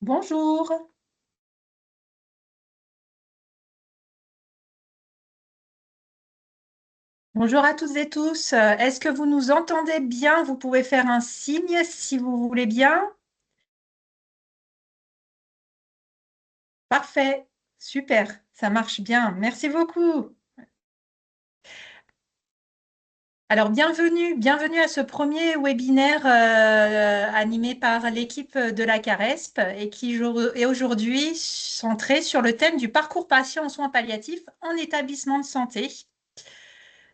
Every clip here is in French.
Bonjour. Bonjour à toutes et tous. Est-ce que vous nous entendez bien? Vous pouvez faire un signe si vous voulez bien. Parfait. Super. Ça marche bien. Merci beaucoup. Alors, bienvenue à ce premier webinaire animé par l'équipe de la CARESP et qui est aujourd'hui centré sur le thème du parcours patient en soins palliatifs en établissement de santé.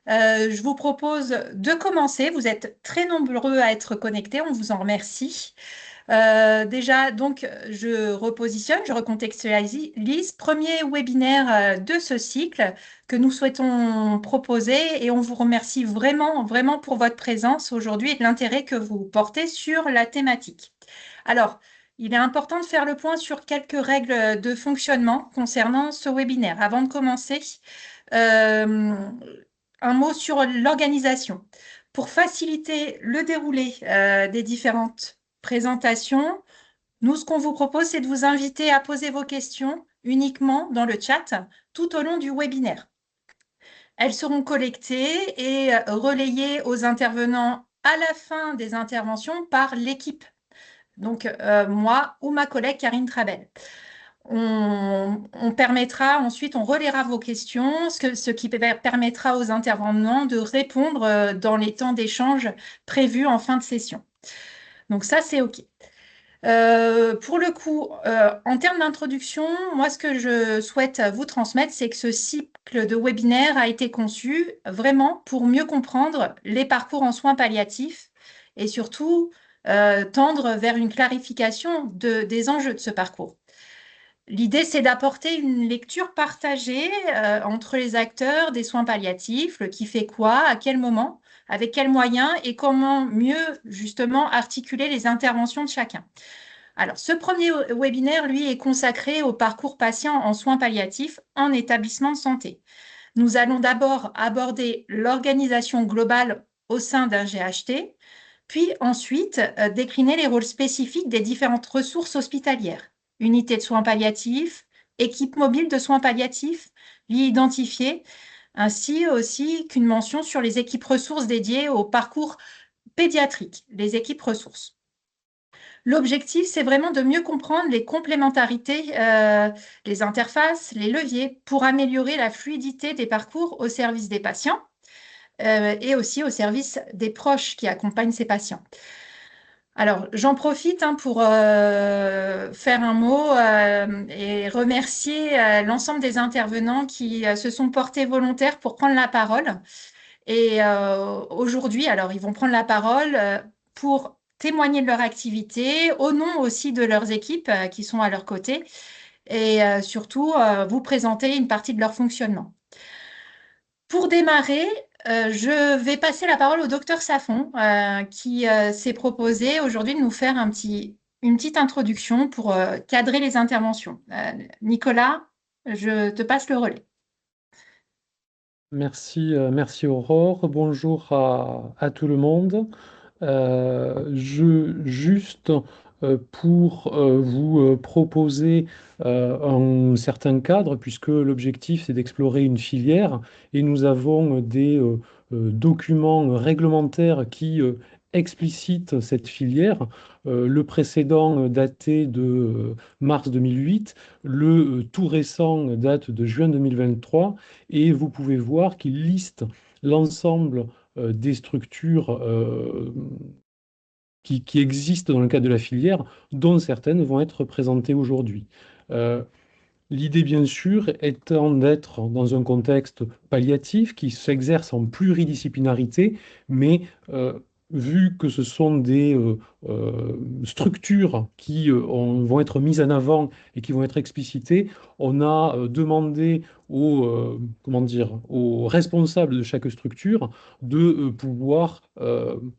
Je vous propose de commencer. Vous êtes très nombreux à être connectés. On vous en remercie. Déjà, donc, je repositionne, je recontextualise. Premier webinaire de ce cycle que nous souhaitons proposer et on vous remercie vraiment, vraiment pour votre présence aujourd'hui et de l'intérêt que vous portez sur la thématique. Alors, il est important de faire le point sur quelques règles de fonctionnement concernant ce webinaire. Avant de commencer, euh, un mot sur l'organisation. Pour faciliter le déroulé des différentes présentations, nous, ce qu'on vous propose, c'est de vous inviter à poser vos questions uniquement dans le chat tout au long du webinaire. Elles seront collectées et relayées aux intervenants à la fin des interventions par l'équipe, donc moi ou ma collègue Karine Trabel. On permettra ensuite, on relaiera vos questions, ce qui permettra aux intervenants de répondre dans les temps d'échange prévus en fin de session. Donc ça, c'est OK. Pour le coup, en termes d'introduction, moi, ce que je souhaite vous transmettre, c'est que ce cycle de webinaire a été conçu vraiment pour mieux comprendre les parcours en soins palliatifs et surtout tendre vers une clarification des enjeux de ce parcours. L'idée, c'est d'apporter une lecture partagée entre les acteurs des soins palliatifs, le qui fait quoi, à quel moment, avec quels moyens et comment mieux justement articuler les interventions de chacun. Alors, ce premier webinaire, lui, est consacré au parcours patient en soins palliatifs en établissement de santé. Nous allons d'abord aborder l'organisation globale au sein d'un GHT, puis ensuite décliner les rôles spécifiques des différentes ressources hospitalières, unités de soins palliatifs, équipes mobiles de soins palliatifs, lits identifiés, ainsi aussi qu'une mention sur les équipes ressources dédiées au parcours pédiatrique, les équipes ressources. L'objectif, c'est vraiment de mieux comprendre les complémentarités, les interfaces, les leviers pour améliorer la fluidité des parcours au service des patients et aussi au service des proches qui accompagnent ces patients. Alors, j'en profite pour faire un mot et remercier l'ensemble des intervenants qui se sont portés volontaires pour prendre la parole. Et aujourd'hui, alors, ils vont prendre la parole pour témoigner de leur activité, au nom aussi de leurs équipes qui sont à leur côté, et surtout vous présenter une partie de leur fonctionnement. Pour démarrer, je vais passer la parole au docteur Safon, qui s'est proposé aujourd'hui de nous faire une petite introduction pour cadrer les interventions. Nicolas, je te passe le relais. Merci Aurore. Bonjour à tout le monde. Juste pour vous proposer un certain cadre, puisque l'objectif c'est d'explorer une filière et nous avons des documents réglementaires qui explicitent cette filière. Le précédent daté de mars 2008, le tout récent date de juin 2023 et vous pouvez voir qu'il liste l'ensemble des structures qui existent dans le cadre de la filière, dont certaines vont être présentées aujourd'hui. Euh, L'idée, bien sûr, étant d'être dans un contexte palliatif qui s'exerce en pluridisciplinarité, mais vu que ce sont des structures qui vont être mises en avant et qui vont être explicitées, on a demandé comment dire, aux responsables de chaque structure de pouvoir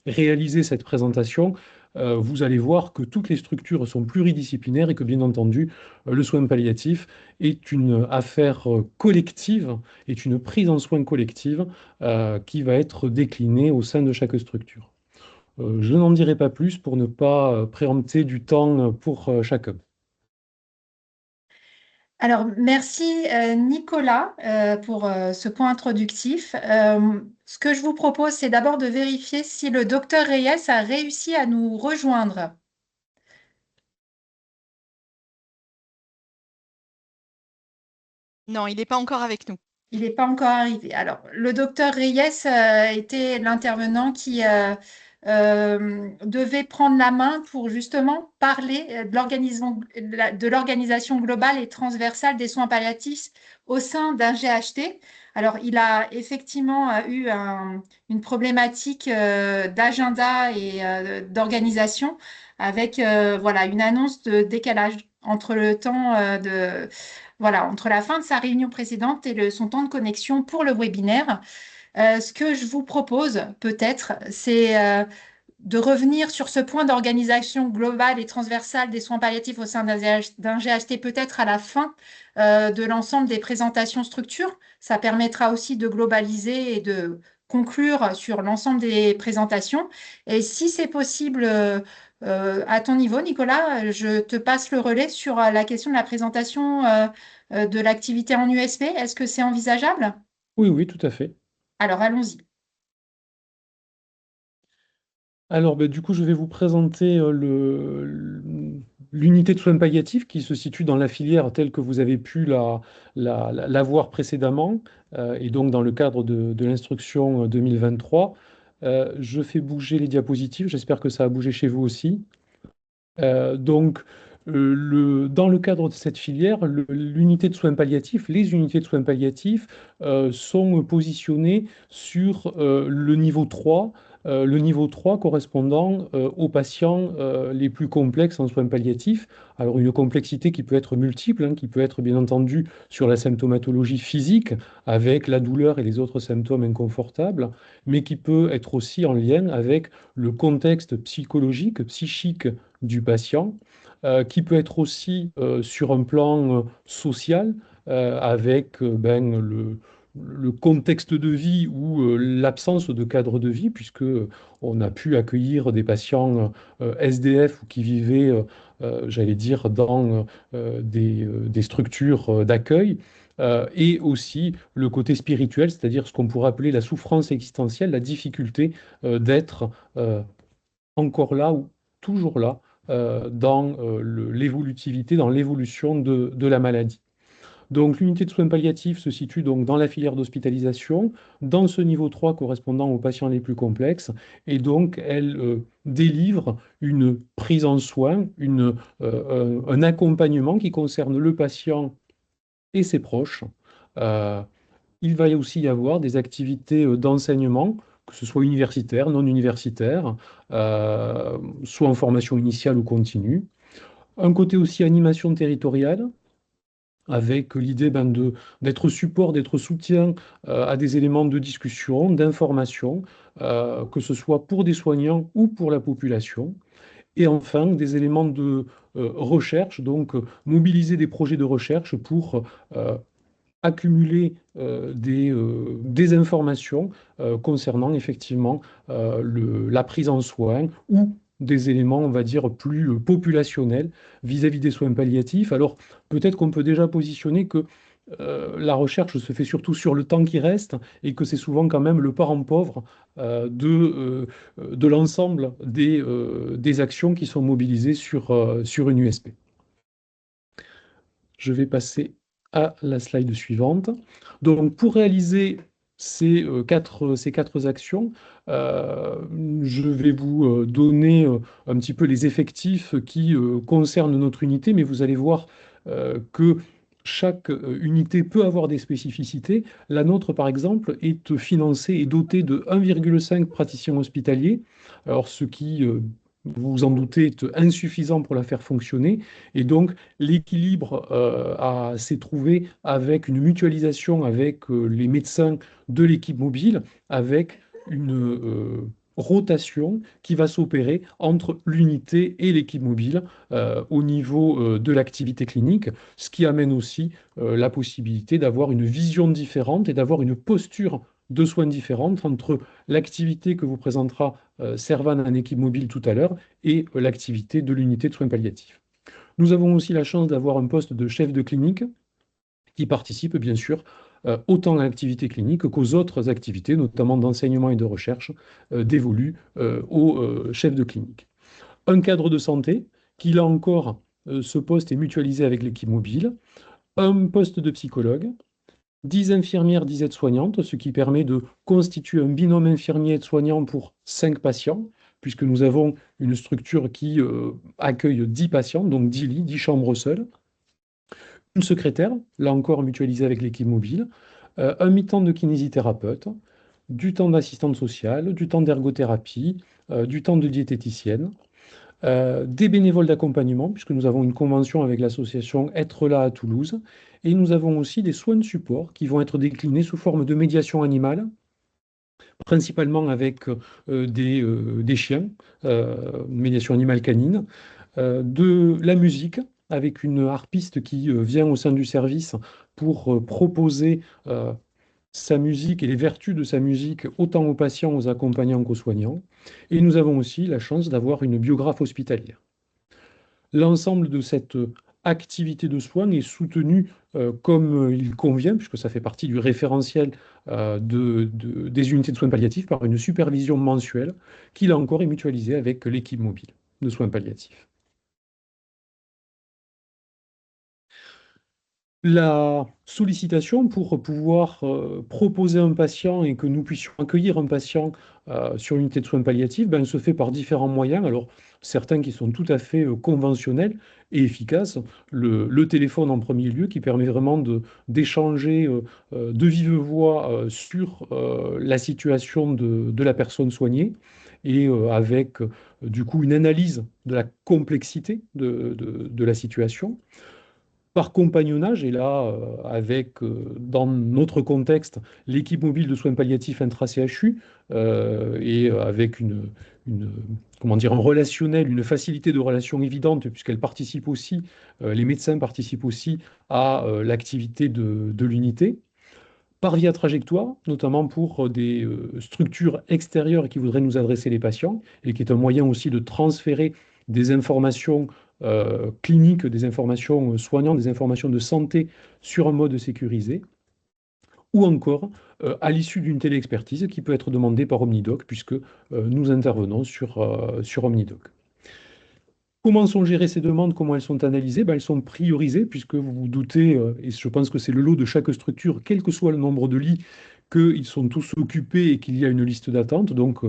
réaliser cette présentation. Vous allez voir que toutes les structures sont pluridisciplinaires et que, bien entendu, le soin palliatif est une affaire collective, est une prise en soin collective qui va être déclinée au sein de chaque structure. Je n'en dirai pas plus pour ne pas préempter du temps pour chacun. Alors, merci Nicolas pour ce point introductif. Ce que je vous propose, c'est d'abord de vérifier si le docteur Reyes a réussi à nous rejoindre. Non, il n'est pas encore avec nous. Il n'est pas encore arrivé. Alors, le docteur Reyes était l'intervenant qui devait prendre la main pour justement parler de l'organisation globale et transversale des soins palliatifs au sein d'un GHT. Alors, il a effectivement eu une problématique d'agenda et d'organisation avec voilà, une annonce de décalage entre le temps voilà, entre la fin de sa réunion précédente et son temps de connexion pour le webinaire. Ce que je vous propose peut-être, c'est de revenir sur ce point d'organisation globale et transversale des soins palliatifs au sein d'un GHT, peut-être à la fin de l'ensemble des présentations structures. Ça permettra aussi de globaliser et de conclure sur l'ensemble des présentations. Et si c'est possible, à ton niveau, Nicolas, je te passe le relais sur la question de la présentation de l'activité en USP. Est-ce que c'est envisageable? Oui, oui, tout à fait. Alors, allons-y. Alors, ben, du coup, je vais vous présenter l'unité de soins palliatifs qui se situe dans la filière telle que vous avez pu la voir précédemment, et donc dans le cadre de l'instruction 2023. Je fais bouger les diapositives, j'espère que ça a bougé chez vous aussi. Donc, dans le cadre de cette filière, l'unité de soins palliatifs, les unités de soins palliatifs sont positionnées sur le niveau 3 correspondant aux patients les plus complexes en soins palliatifs. Alors, une complexité qui peut être multiple, hein, qui peut être bien entendu sur la symptomatologie physique, avec la douleur et les autres symptômes inconfortables, mais qui peut être aussi en lien avec le contexte psychologique, psychique du patient, qui peut être aussi sur un plan social, avec ben, le contexte de vie ou l'absence de cadre de vie, puisque on a pu accueillir des patients SDF ou qui vivaient, j'allais dire, dans des structures d'accueil. Et aussi le côté spirituel, c'est-à-dire ce qu'on pourrait appeler la souffrance existentielle, la difficulté d'être encore là ou toujours là dans l'évolutivité, dans l'évolution de la maladie. Donc l'unité de soins palliatifs se situe donc dans la filière d'hospitalisation, dans ce niveau 3 correspondant aux patients les plus complexes, et donc elle délivre une prise en soin, un accompagnement qui concerne le patient et ses proches. Euh, il va aussi y avoir des activités d'enseignement, que ce soit universitaire, non universitaire, soit en formation initiale ou continue. Un côté aussi animation territoriale, avec l'idée ben, d'être support, d'être soutien à des éléments de discussion, d'information, que ce soit pour des soignants ou pour la population. Et enfin, des éléments de recherche, donc mobiliser des projets de recherche pour accumuler des informations concernant effectivement la prise en soin ou des éléments, on va dire, plus populationnels vis-à-vis des soins palliatifs. Alors, peut-être qu'on peut déjà positionner que la recherche se fait surtout sur le temps qui reste et que c'est souvent quand même le parent pauvre de l'ensemble des actions qui sont mobilisées sur une USP. Je vais passer à la slide suivante. Donc, pour réaliser ces quatre actions, je vais vous donner un petit peu les effectifs qui concernent notre unité, mais vous allez voir que chaque unité peut avoir des spécificités. La nôtre, par exemple, est financée et dotée de 1,5 praticiens hospitaliers, alors ce qui, vous vous en doutez, est insuffisant pour la faire fonctionner. Et donc, l'équilibre s'est trouvé avec une mutualisation avec les médecins de l'équipe mobile, avec une rotation qui va s'opérer entre l'unité et l'équipe mobile au niveau de l'activité clinique, ce qui amène aussi la possibilité d'avoir une vision différente et d'avoir une posture de soins différente entre l'activité que vous présentera Servan en équipe mobile tout à l'heure et l'activité de l'unité de soins palliatifs. Nous avons aussi la chance d'avoir un poste de chef de clinique qui participent bien sûr autant à l'activité clinique qu'aux autres activités, notamment d'enseignement et de recherche, dévolues aux chefs de clinique. Un cadre de santé qui, là encore, ce poste est mutualisé avec l'équipe mobile, un poste de psychologue, 10 infirmières, 10 aides-soignantes, ce qui permet de constituer un binôme infirmier-aide-soignant pour 5 patients, puisque nous avons une structure qui accueille 10 patients, donc 10 lits, 10 chambres seules. Une secrétaire, là encore mutualisée avec l'équipe mobile, un mi-temps de kinésithérapeute, du temps d'assistante sociale, du temps d'ergothérapie, du temps de diététicienne, des bénévoles d'accompagnement, puisque nous avons une convention avec l'association Être là à Toulouse, et nous avons aussi des soins de support qui vont être déclinés sous forme de médiation animale, principalement avec des chiens, médiation animale canine, de la musique, avec une harpiste qui vient au sein du service pour proposer sa musique et les vertus de sa musique autant aux patients, aux accompagnants qu'aux soignants. Et nous avons aussi la chance d'avoir une biographe hospitalière. L'ensemble de cette activité de soins est soutenu comme il convient, puisque ça fait partie du référentiel des unités de soins palliatifs, par une supervision mensuelle qui, là encore, est mutualisée avec l'équipe mobile de soins palliatifs. La sollicitation pour pouvoir proposer un patient et que nous puissions accueillir un patient sur une unité de soins palliatifs, ben, se fait par différents moyens. Alors, certains qui sont tout à fait conventionnels et efficaces. Le téléphone en premier lieu, qui permet vraiment d'échanger de vive voix sur la situation de la personne soignée et avec du coup une analyse de la complexité de la situation. Par compagnonnage, et là, avec, dans notre contexte, l'équipe mobile de soins palliatifs intra-CHU, et avec une- comment dire, un relationnel, une facilité de relation évidente, puisqu'elle participe aussi, les médecins participent aussi à l'activité de l'unité. Par via trajectoire, notamment pour des structures extérieures qui voudraient nous adresser les patients, et qui est un moyen aussi de transférer des informations cliniques, des informations soignantes, des informations de santé sur un mode sécurisé, ou encore à l'issue d'une téléexpertise qui peut être demandée par Omnidoc, puisque nous intervenons sur Omnidoc. Comment sont gérées ces demandes? Comment elles sont analysées? Ben, elles sont priorisées, puisque vous vous doutez, et je pense que c'est le lot de chaque structure, quel que soit le nombre de lits, qu'ils sont tous occupés et qu'il y a une liste d'attente. Donc,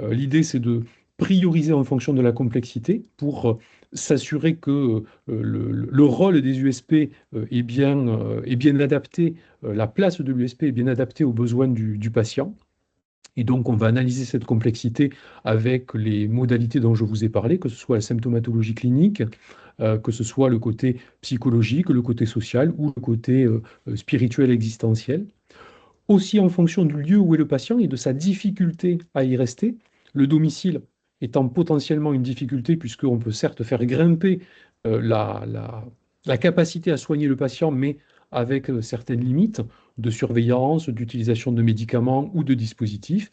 l'idée, c'est de prioriser en fonction de la complexité pour s'assurer que le rôle des USP est bien adapté, la place de l'USP est bien adaptée aux besoins du patient. Et donc, on va analyser cette complexité avec les modalités dont je vous ai parlé, que ce soit la symptomatologie clinique, que ce soit le côté psychologique, le côté social ou le côté spirituel existentiel. Aussi en fonction du lieu où est le patient et de sa difficulté à y rester, le domicile étant potentiellement une difficulté, puisqu'on peut certes faire grimper la capacité à soigner le patient, mais avec certaines limites de surveillance, d'utilisation de médicaments ou de dispositifs.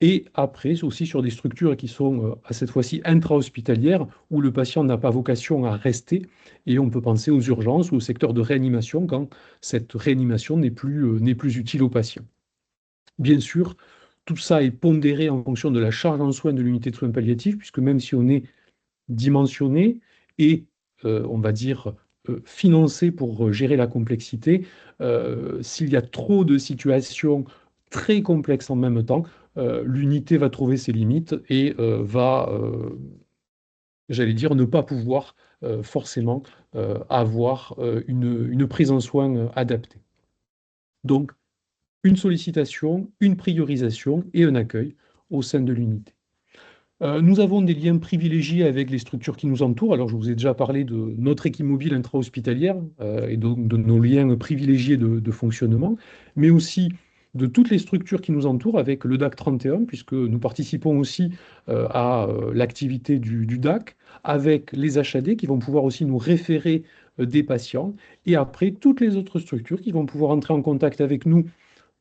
Et après, aussi sur des structures qui sont à cette fois-ci intra-hospitalières, où le patient n'a pas vocation à rester, et on peut penser aux urgences ou au secteur de réanimation quand cette réanimation n'est plus utile au patient. Bien sûr, tout ça est pondéré en fonction de la charge en soins de l'unité de soins palliatifs, puisque même si on est dimensionné et, on va dire, financé pour gérer la complexité, s'il y a trop de situations très complexes en même temps, l'unité va trouver ses limites et va, j'allais dire, ne pas pouvoir forcément avoir une prise en soin adaptée. Donc, une sollicitation, une priorisation et un accueil au sein de l'unité. Nous avons des liens privilégiés avec les structures qui nous entourent. Alors, je vous ai déjà parlé de notre équipe mobile intra-hospitalière et donc de nos liens privilégiés de fonctionnement, mais aussi de toutes les structures qui nous entourent avec le DAC 31, puisque nous participons aussi à l'activité du DAC, avec les HAD qui vont pouvoir aussi nous référer des patients, et après toutes les autres structures qui vont pouvoir entrer en contact avec nous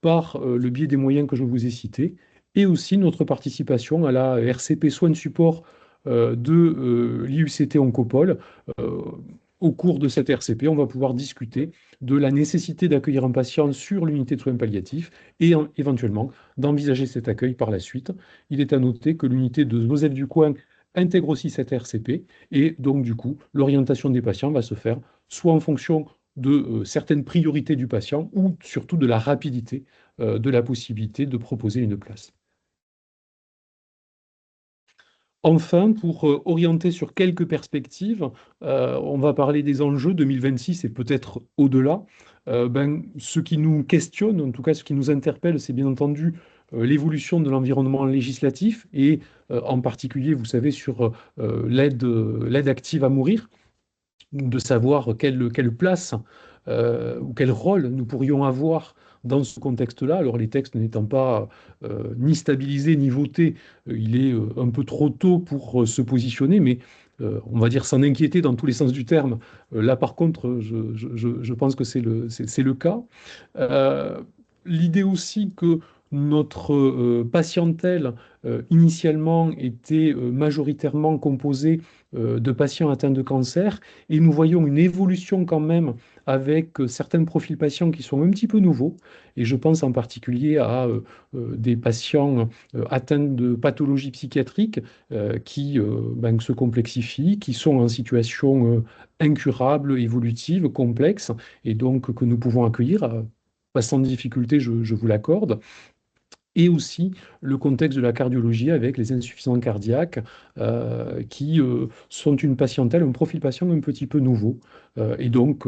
par le biais des moyens que je vous ai cités, et aussi notre participation à la RCP Soins de support de l'IUCT Oncopole, euh, au cours de cette RCP, on va pouvoir discuter de la nécessité d'accueillir un patient sur l'unité de soins palliatifs et éventuellement d'envisager cet accueil par la suite. Il est à noter que l'unité de Joseph Ducoing intègre aussi cette RCP et donc du coup, l'orientation des patients va se faire soit en fonction de certaines priorités du patient ou surtout de la rapidité de la possibilité de proposer une place. Enfin, pour orienter sur quelques perspectives, on va parler des enjeux 2026 et peut-être au-delà. Ce qui nous questionne, en tout cas ce qui nous interpelle, c'est bien entendu l'évolution de l'environnement législatif et en particulier, vous savez, sur l'aide active à mourir, de savoir quelle place ou quel rôle nous pourrions avoir dans ce contexte-là. Alors les textes n'étant pas ni stabilisés ni votés, il est un peu trop tôt pour se positionner, mais on va dire s'en inquiéter dans tous les sens du terme. Là par contre, je pense que c'est le cas. Euh, L'idée aussi que notre patientèle initialement était majoritairement composée de patients atteints de cancer et nous voyons une évolution quand même avec certains profils patients qui sont un petit peu nouveaux et je pense en particulier à des patients atteints de pathologies psychiatriques se complexifient, qui sont en situation incurable, évolutive, complexe et donc que nous pouvons accueillir pas sans difficulté, je vous l'accorde, et aussi le contexte de la cardiologie avec les insuffisants cardiaques qui sont une patientèle, un profil patient un petit peu nouveau. Et donc,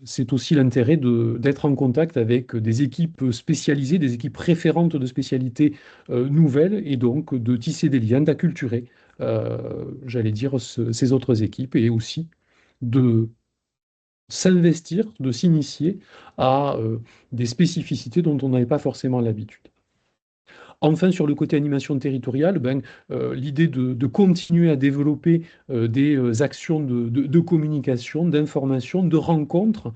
c'est aussi l'intérêt d'être en contact avec des équipes spécialisées, des équipes référentes de spécialités nouvelles, et donc de tisser des liens, d'acculturer, j'allais dire, ces autres équipes, et aussi de s'investir, de s'initier à des spécificités dont on n'avait pas forcément l'habitude. Enfin, sur le côté animation territoriale, l'idée de continuer à développer des actions de communication, d'information, de rencontres,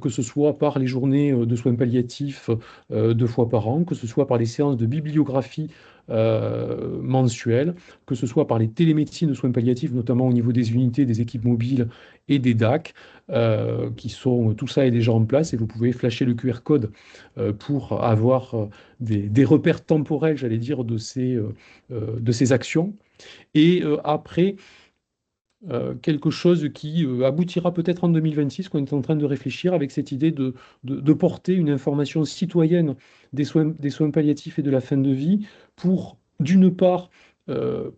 que ce soit par les journées de soins palliatifs 2 fois par an, que ce soit par les séances de bibliographie mensuelles, que ce soit par les télémédecines de soins palliatifs, notamment au niveau des unités, des équipes mobiles et des DAC, tout ça est déjà en place et vous pouvez flasher le QR code pour avoir des repères temporels, j'allais dire, de ces actions. Et après, quelque chose qui aboutira peut-être en 2026, qu'on est en train de réfléchir avec cette idée de porter une information citoyenne des soins palliatifs et de la fin de vie pour, d'une part, euh,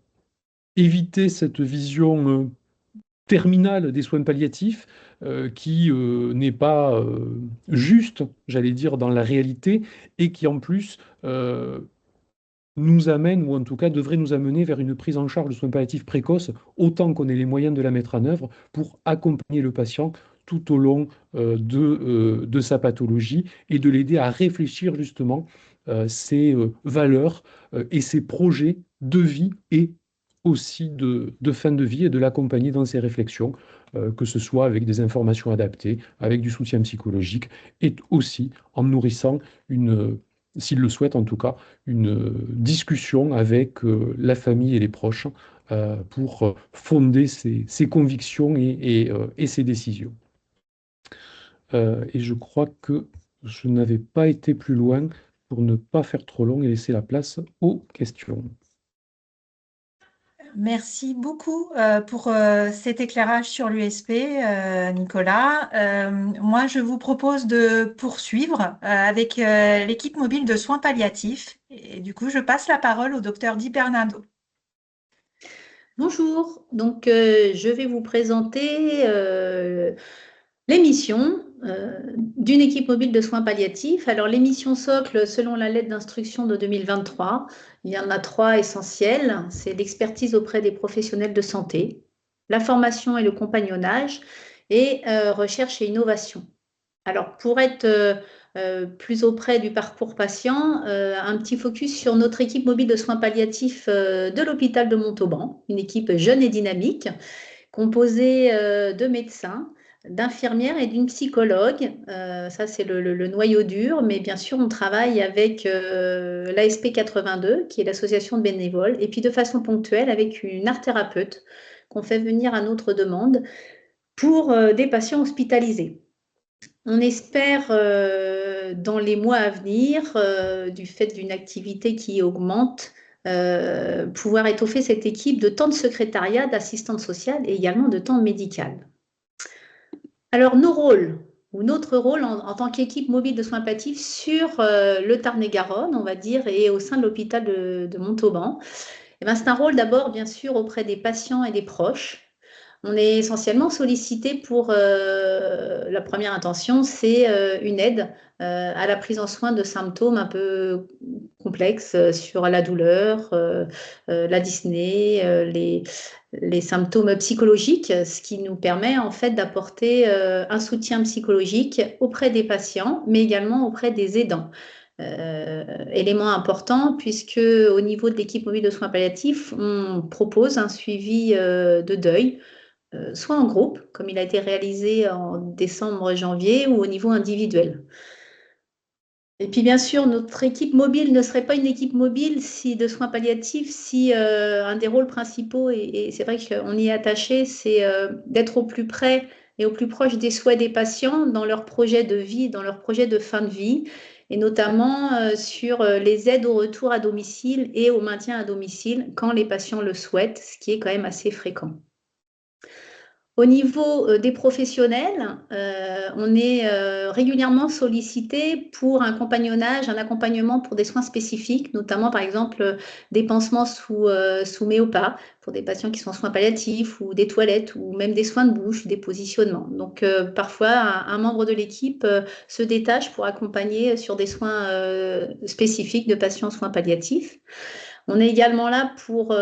éviter cette vision terminale des soins palliatifs qui n'est pas juste, j'allais dire, dans la réalité et qui en plus nous amène, ou en tout cas devrait nous amener vers une prise en charge de soins palliatifs précoces, autant qu'on ait les moyens de la mettre en œuvre pour accompagner le patient tout au long de sa pathologie et de l'aider à réfléchir justement ses valeurs et ses projets de vie et aussi de fin de vie et de l'accompagner dans ses réflexions, que ce soit avec des informations adaptées, avec du soutien psychologique et aussi en nourrissant s'il le souhaite en tout cas, une discussion avec la famille et les proches pour fonder ses convictions et ses décisions. Et je crois que je n'avais pas été plus loin pour ne pas faire trop long et laisser la place aux questions. Merci beaucoup pour cet éclairage sur l'USP, Nicolas. Moi, je vous propose de poursuivre avec l'équipe mobile de soins palliatifs. Et du coup, je passe la parole au docteur Di Bernardo. Bonjour, donc je vais vous présenter l'émission d'une équipe mobile de soins palliatifs. Alors l'émission socle, selon la lettre d'instruction de 2023, il y en a 3 essentielles. C'est l'expertise auprès des professionnels de santé, la formation et le compagnonnage, et recherche et innovation. Alors pour être plus auprès du parcours patient, un petit focus sur notre équipe mobile de soins palliatifs de l'hôpital de Montauban, une équipe jeune et dynamique, composée de médecins, d'infirmières et d'une psychologue. Ça, c'est le noyau dur, mais bien sûr, on travaille avec l'ASP 82, qui est l'association de bénévoles, et puis de façon ponctuelle avec une art thérapeute qu'on fait venir à notre demande pour des patients hospitalisés. On espère, dans les mois à venir, du fait d'une activité qui augmente, pouvoir étoffer cette équipe de temps de secrétariat, d'assistante sociale et également de temps médical. Alors, nos rôles, ou notre rôle en tant qu'équipe mobile de soins palliatifs sur le Tarn-et-Garonne, on va dire, et au sein de l'hôpital de Montauban, c'est un rôle d'abord, bien sûr, auprès des patients et des proches. On est essentiellement sollicité pour la première intention, c'est une aide à la prise en soin de symptômes un peu complexes sur la douleur, la dyspnée, les symptômes psychologiques, ce qui nous permet en fait d'apporter un soutien psychologique auprès des patients, mais également auprès des aidants. Élément important puisque au niveau de l'équipe mobile de soins palliatifs, on propose un suivi de deuil, soit en groupe, comme il a été réalisé en décembre-janvier, ou au niveau individuel. Et puis bien sûr, notre équipe mobile ne serait pas une équipe mobile de soins palliatifs si un des rôles principaux, et c'est vrai qu'on y est attaché, c'est d'être au plus près et au plus proche des souhaits des patients dans leur projet de vie, dans leur projet de fin de vie, et notamment sur les aides au retour à domicile et au maintien à domicile quand les patients le souhaitent, ce qui est quand même assez fréquent. Au niveau des professionnels, on est régulièrement sollicité pour un accompagnement pour des soins spécifiques, notamment par exemple des pansements sous méopa pour des patients qui sont en soins palliatifs, ou des toilettes, ou même des soins de bouche, des positionnements. Donc parfois, un membre de l'équipe se détache pour accompagner sur des soins spécifiques de patients en soins palliatifs. On est également là pour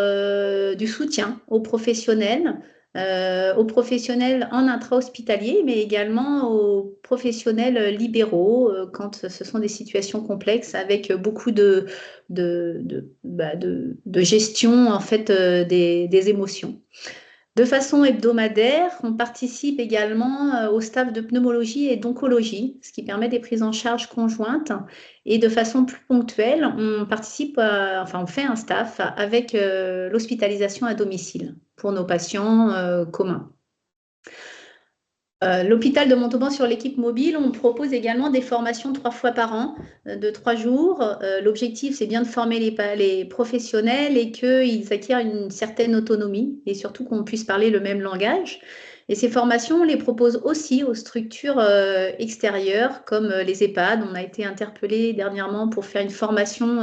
du soutien aux professionnels en intra-hospitalier, mais également aux professionnels libéraux quand ce sont des situations complexes avec beaucoup de gestion en fait des émotions. De façon hebdomadaire, on participe également au staff de pneumologie et d'oncologie, ce qui permet des prises en charge conjointes. Et de façon plus ponctuelle, on on fait un staff avec l'hospitalisation à domicile pour nos patients communs. L'hôpital de Montauban, sur l'équipe mobile, on propose également des formations 3 fois par an de 3 jours. L'objectif, c'est bien de former les professionnels et qu'ils acquièrent une certaine autonomie et surtout qu'on puisse parler le même langage. Et ces formations, on les propose aussi aux structures extérieures comme les EHPAD. On a été interpellé dernièrement pour faire une formation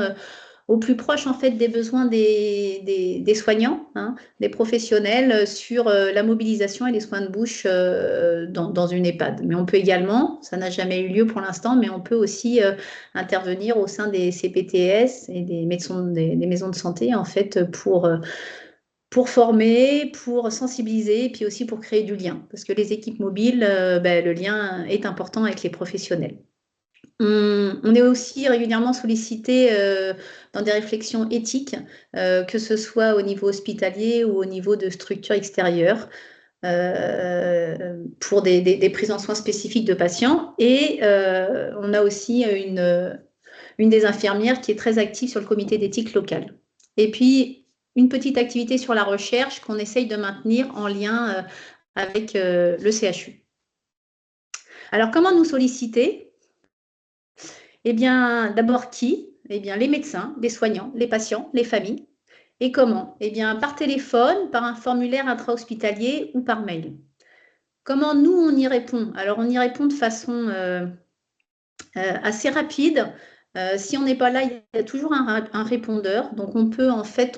au plus proche en fait des besoins des soignants, des professionnels sur la mobilisation et les soins de bouche dans une EHPAD. Mais on peut également, ça n'a jamais eu lieu pour l'instant, mais on peut aussi intervenir au sein des CPTS et des maisons de santé en fait pour former, pour sensibiliser et puis aussi pour créer du lien. Parce que les équipes mobiles, le lien est important avec les professionnels. On est aussi régulièrement sollicité dans des réflexions éthiques, que ce soit au niveau hospitalier ou au niveau de structures extérieures, pour des prises en soins spécifiques de patients. Et on a aussi une des infirmières qui est très active sur le comité d'éthique local. Et puis, une petite activité sur la recherche qu'on essaye de maintenir en lien avec le CHU. Alors, comment nous solliciter ? Eh bien, d'abord qui ? Eh bien, les médecins, les soignants, les patients, les familles. Et comment ? Eh bien, par téléphone, par un formulaire intra-hospitalier ou par mail. Comment nous, on y répond ? Alors, on y répond de façon assez rapide. Si on n'est pas là, il y a toujours un répondeur. Donc, on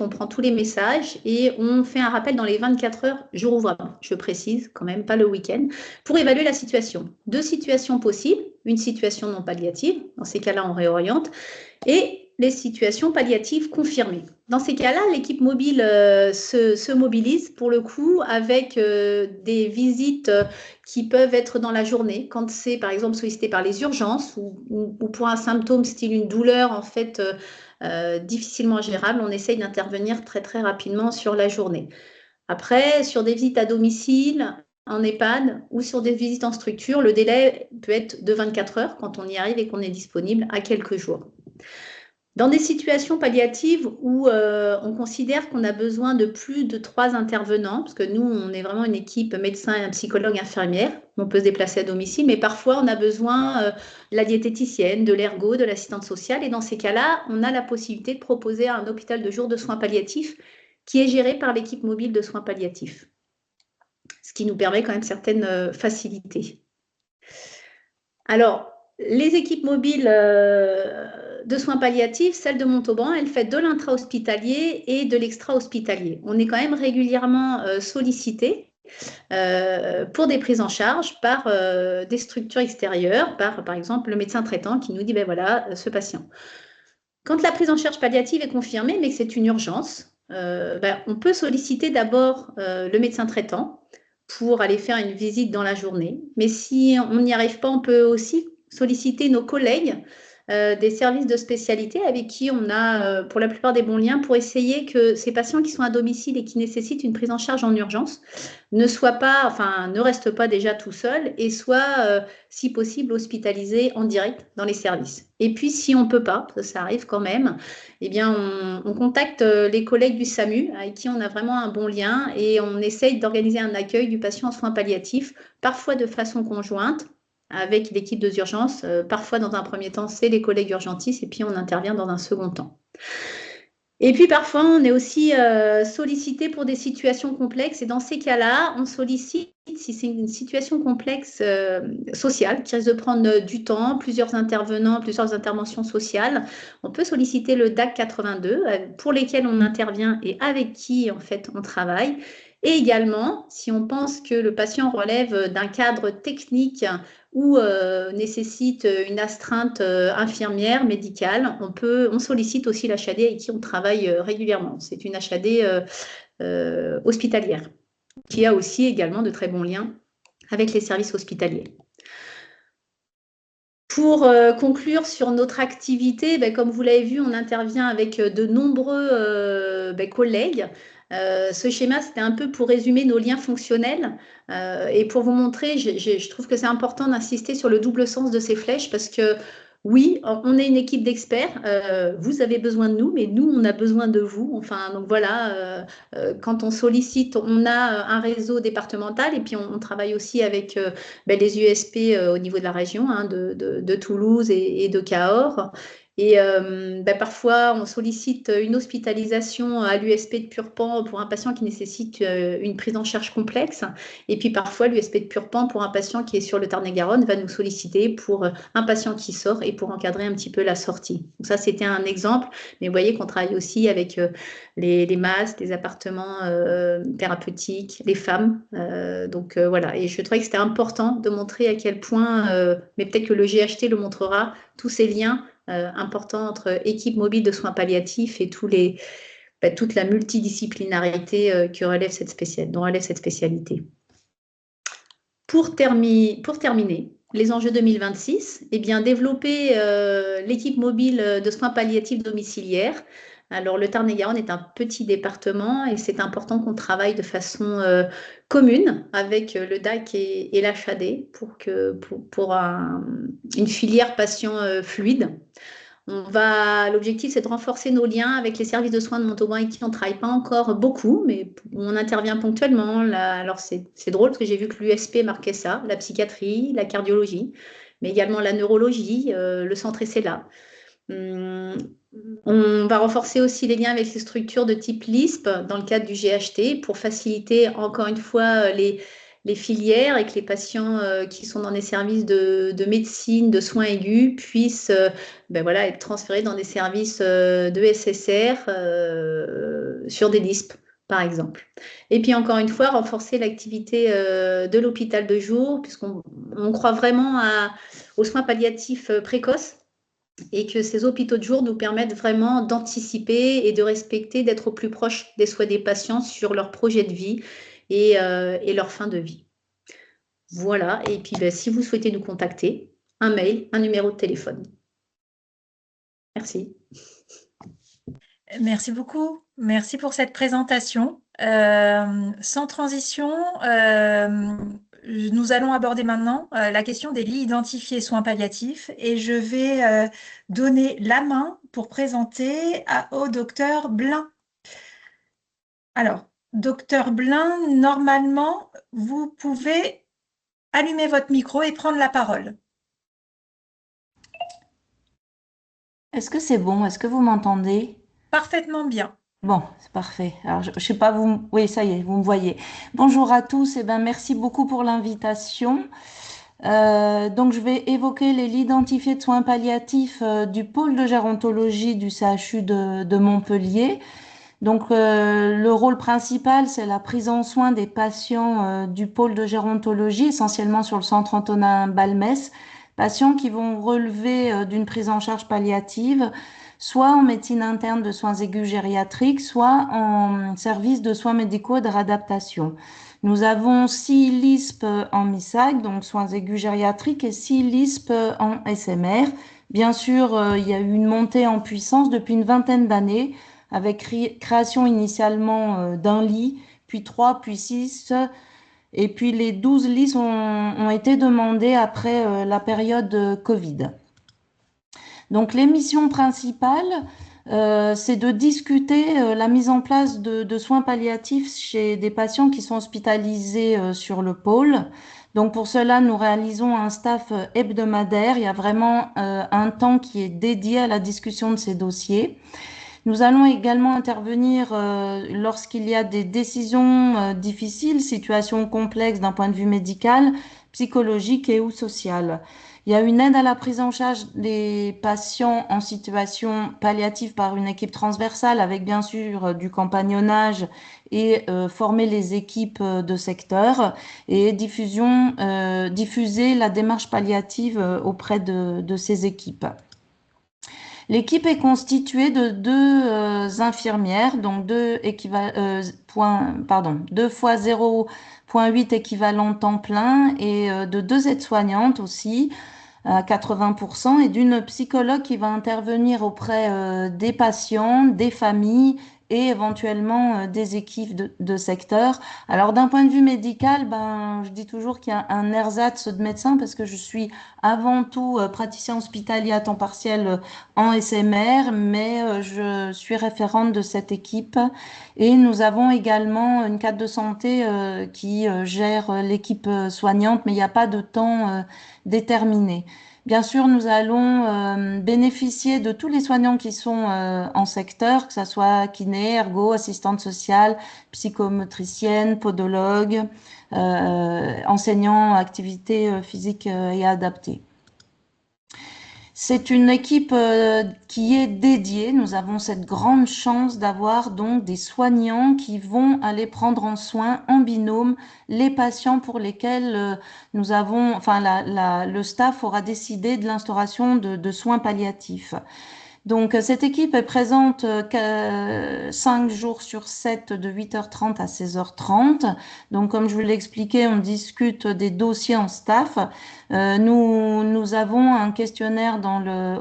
prend tous les messages et on fait un rappel dans les 24 heures, jour ouvrable, je précise quand même, pas le week-end, pour évaluer la situation. 2 situations possibles, une situation non palliative, dans ces cas-là, on réoriente, et les situations palliatives confirmées. Dans ces cas-là, l'équipe mobile se mobilise pour le coup avec des visites qui peuvent être dans la journée, quand c'est par exemple sollicité par les urgences ou pour un symptôme style une douleur en fait difficilement gérable, on essaye d'intervenir très très rapidement sur la journée. Après, sur des visites à domicile, en EHPAD ou sur des visites en structure, le délai peut être de 24 heures quand on y arrive et qu'on est disponible à quelques jours. Dans des situations palliatives où on considère qu'on a besoin de plus de 3 intervenants, parce que nous, on est vraiment une équipe médecin, psychologue, infirmière, on peut se déplacer à domicile, mais parfois on a besoin de la diététicienne, de l'ergo, de l'assistante sociale, et dans ces cas-là, on a la possibilité de proposer un hôpital de jour de soins palliatifs qui est géré par l'équipe mobile de soins palliatifs, ce qui nous permet quand même certaines facilités. Alors, les équipes mobiles de soins palliatifs, celle de Montauban, elle fait de l'intra-hospitalier et de l'extra-hospitalier. On est quand même régulièrement sollicité pour des prises en charge par des structures extérieures, par exemple le médecin traitant qui nous dit, ben voilà, ce patient. Quand la prise en charge palliative est confirmée, mais que c'est une urgence, on peut solliciter d'abord le médecin traitant pour aller faire une visite dans la journée. Mais si on n'y arrive pas, on peut aussi solliciter nos collègues des services de spécialité avec qui on a pour la plupart des bons liens pour essayer que ces patients qui sont à domicile et qui nécessitent une prise en charge en urgence ne restent pas déjà tout seuls et soient, si possible, hospitalisés en direct dans les services. Et puis, si on ne peut pas, ça arrive quand même, eh bien, on contacte les collègues du SAMU avec qui on a vraiment un bon lien et on essaye d'organiser un accueil du patient en soins palliatifs, parfois de façon conjointe avec l'équipe de urgence. Parfois, dans un premier temps, c'est les collègues urgentistes et puis on intervient dans un second temps. Et puis parfois, on est aussi sollicité pour des situations complexes et dans ces cas-là, on sollicite, si c'est une situation complexe sociale qui risque de prendre du temps, plusieurs intervenants, plusieurs interventions sociales, on peut solliciter le DAC 82 pour lesquels on intervient et avec qui en fait on travaille. Et également, si on pense que le patient relève d'un cadre technique ou nécessite une astreinte infirmière, médicale, on sollicite aussi l'HAD avec qui on travaille régulièrement. C'est une HAD hospitalière qui a aussi également de très bons liens avec les services hospitaliers. Pour conclure sur notre activité, comme vous l'avez vu, on intervient avec de nombreux collègues. Ce schéma, c'était un peu pour résumer nos liens fonctionnels et pour vous montrer, je trouve que c'est important d'insister sur le double sens de ces flèches parce que oui, on est une équipe d'experts, vous avez besoin de nous, mais nous, on a besoin de vous. Enfin, donc voilà, quand on sollicite, on a un réseau départemental et puis on travaille aussi avec les USP au niveau de la région, hein, de Toulouse et de Cahors. Et parfois, on sollicite une hospitalisation à l'USP de Purpan pour un patient qui nécessite une prise en charge complexe. Et puis parfois, l'USP de Purpan, pour un patient qui est sur le Tarn-et-Garonne, va nous solliciter pour un patient qui sort et pour encadrer un petit peu la sortie. Donc ça, c'était un exemple. Mais vous voyez qu'on travaille aussi avec les MAS, les appartements thérapeutiques, les femmes. Donc voilà. Et je trouvais que c'était important de montrer à quel point, mais peut-être que le GHT le montrera, tous ces liens important entre équipe mobile de soins palliatifs et toute la multidisciplinarité dont relève cette spécialité. Pour terminer, les enjeux 2026, développer l'équipe mobile de soins palliatifs domiciliaires. Alors, le Tarn-et-Garonne est un petit département et c'est important qu'on travaille de façon commune avec le DAC et l'HAD pour une filière patient fluide. L'objectif, c'est de renforcer nos liens avec les services de soins de Montauban et qui on ne travaille pas encore beaucoup, mais on intervient ponctuellement. Alors, c'est drôle parce que j'ai vu que l'USP marquait ça, la psychiatrie, la cardiologie, mais également la neurologie, le centre ESSELA. On va renforcer aussi les liens avec les structures de type LISP dans le cadre du GHT pour faciliter encore une fois les filières et que les patients qui sont dans des services de médecine, de soins aigus puissent être transférés dans des services de SSR sur des LISP, par exemple. Et puis encore une fois, renforcer l'activité de l'hôpital de jour puisqu'on croit vraiment aux soins palliatifs précoces et que ces hôpitaux de jour nous permettent vraiment d'anticiper et de respecter, d'être au plus proche des souhaits des patients sur leur projet de vie et leur fin de vie. Voilà, et puis si vous souhaitez nous contacter, un mail, un numéro de téléphone. Merci. Merci beaucoup. Merci pour cette présentation. Sans transition, nous allons aborder maintenant la question des lits identifiés soins palliatifs et je vais donner la main pour présenter au docteur Blin. Alors, docteur Blin, normalement, vous pouvez allumer votre micro et prendre la parole. Est-ce que c'est bon? Est-ce que vous m'entendez? Parfaitement bien. Bon, c'est parfait. Alors, je sais pas, oui, ça y est, vous me voyez. Bonjour à tous, et ben, merci beaucoup pour l'invitation. Donc, je vais évoquer les lits identifiés de soins palliatifs du pôle de gérontologie du CHU de Montpellier. Donc, le rôle principal, c'est la prise en soin des patients du pôle de gérontologie, essentiellement sur le centre Antonin Balmès, patients qui vont relever d'une prise en charge palliative, soit en médecine interne de soins aigus gériatriques, soit en service de soins médicaux de réadaptation. Nous avons 6 LISP en MISAC, donc soins aigus gériatriques, et 6 LISP en SMR. Bien sûr, il y a eu une montée en puissance depuis une vingtaine d'années, avec création initialement d'un lit, puis 3, puis 6, et puis les 12 lits ont été demandés après la période Covid. Donc les missions principales, c'est de discuter la mise en place de soins palliatifs chez des patients qui sont hospitalisés sur le pôle. Donc pour cela, nous réalisons un staff hebdomadaire. Il y a vraiment un temps qui est dédié à la discussion de ces dossiers. Nous allons également intervenir lorsqu'il y a des décisions difficiles, situations complexes d'un point de vue médical, psychologique et ou social. Il y a une aide à la prise en charge des patients en situation palliative par une équipe transversale avec bien sûr du compagnonnage et former les équipes de secteur et diffuser la démarche palliative auprès de ces équipes. L'équipe est constituée de 2 infirmières, donc 2 fois 0,8 équivalents temps plein et de 2 aides-soignantes aussi à 80% et d'une psychologue qui va intervenir auprès des patients, des familles et éventuellement des équipes de secteur. Alors d'un point de vue médical, je dis toujours qu'il y a un ersatz de médecin parce que je suis avant tout praticien hospitalier à temps partiel en SMR, mais je suis référente de cette équipe et nous avons également une cadre de santé qui gère l'équipe soignante, mais il n'y a pas de temps déterminé. Bien sûr, nous allons bénéficier de tous les soignants qui sont en secteur, que ce soit kiné, ergo, assistante sociale, psychomotricienne, podologue, enseignant activité physique et adaptée. C'est une équipe qui est dédiée. Nous avons cette grande chance d'avoir donc des soignants qui vont aller prendre en soin en binôme les patients pour lesquels nous avons, enfin le staff aura décidé de l'instauration de soins palliatifs. Donc, cette équipe est présente 5 jours sur 7 de 8h30 à 16h30. Donc, comme je vous l'ai expliqué, on discute des dossiers en staff. Nous avons un questionnaire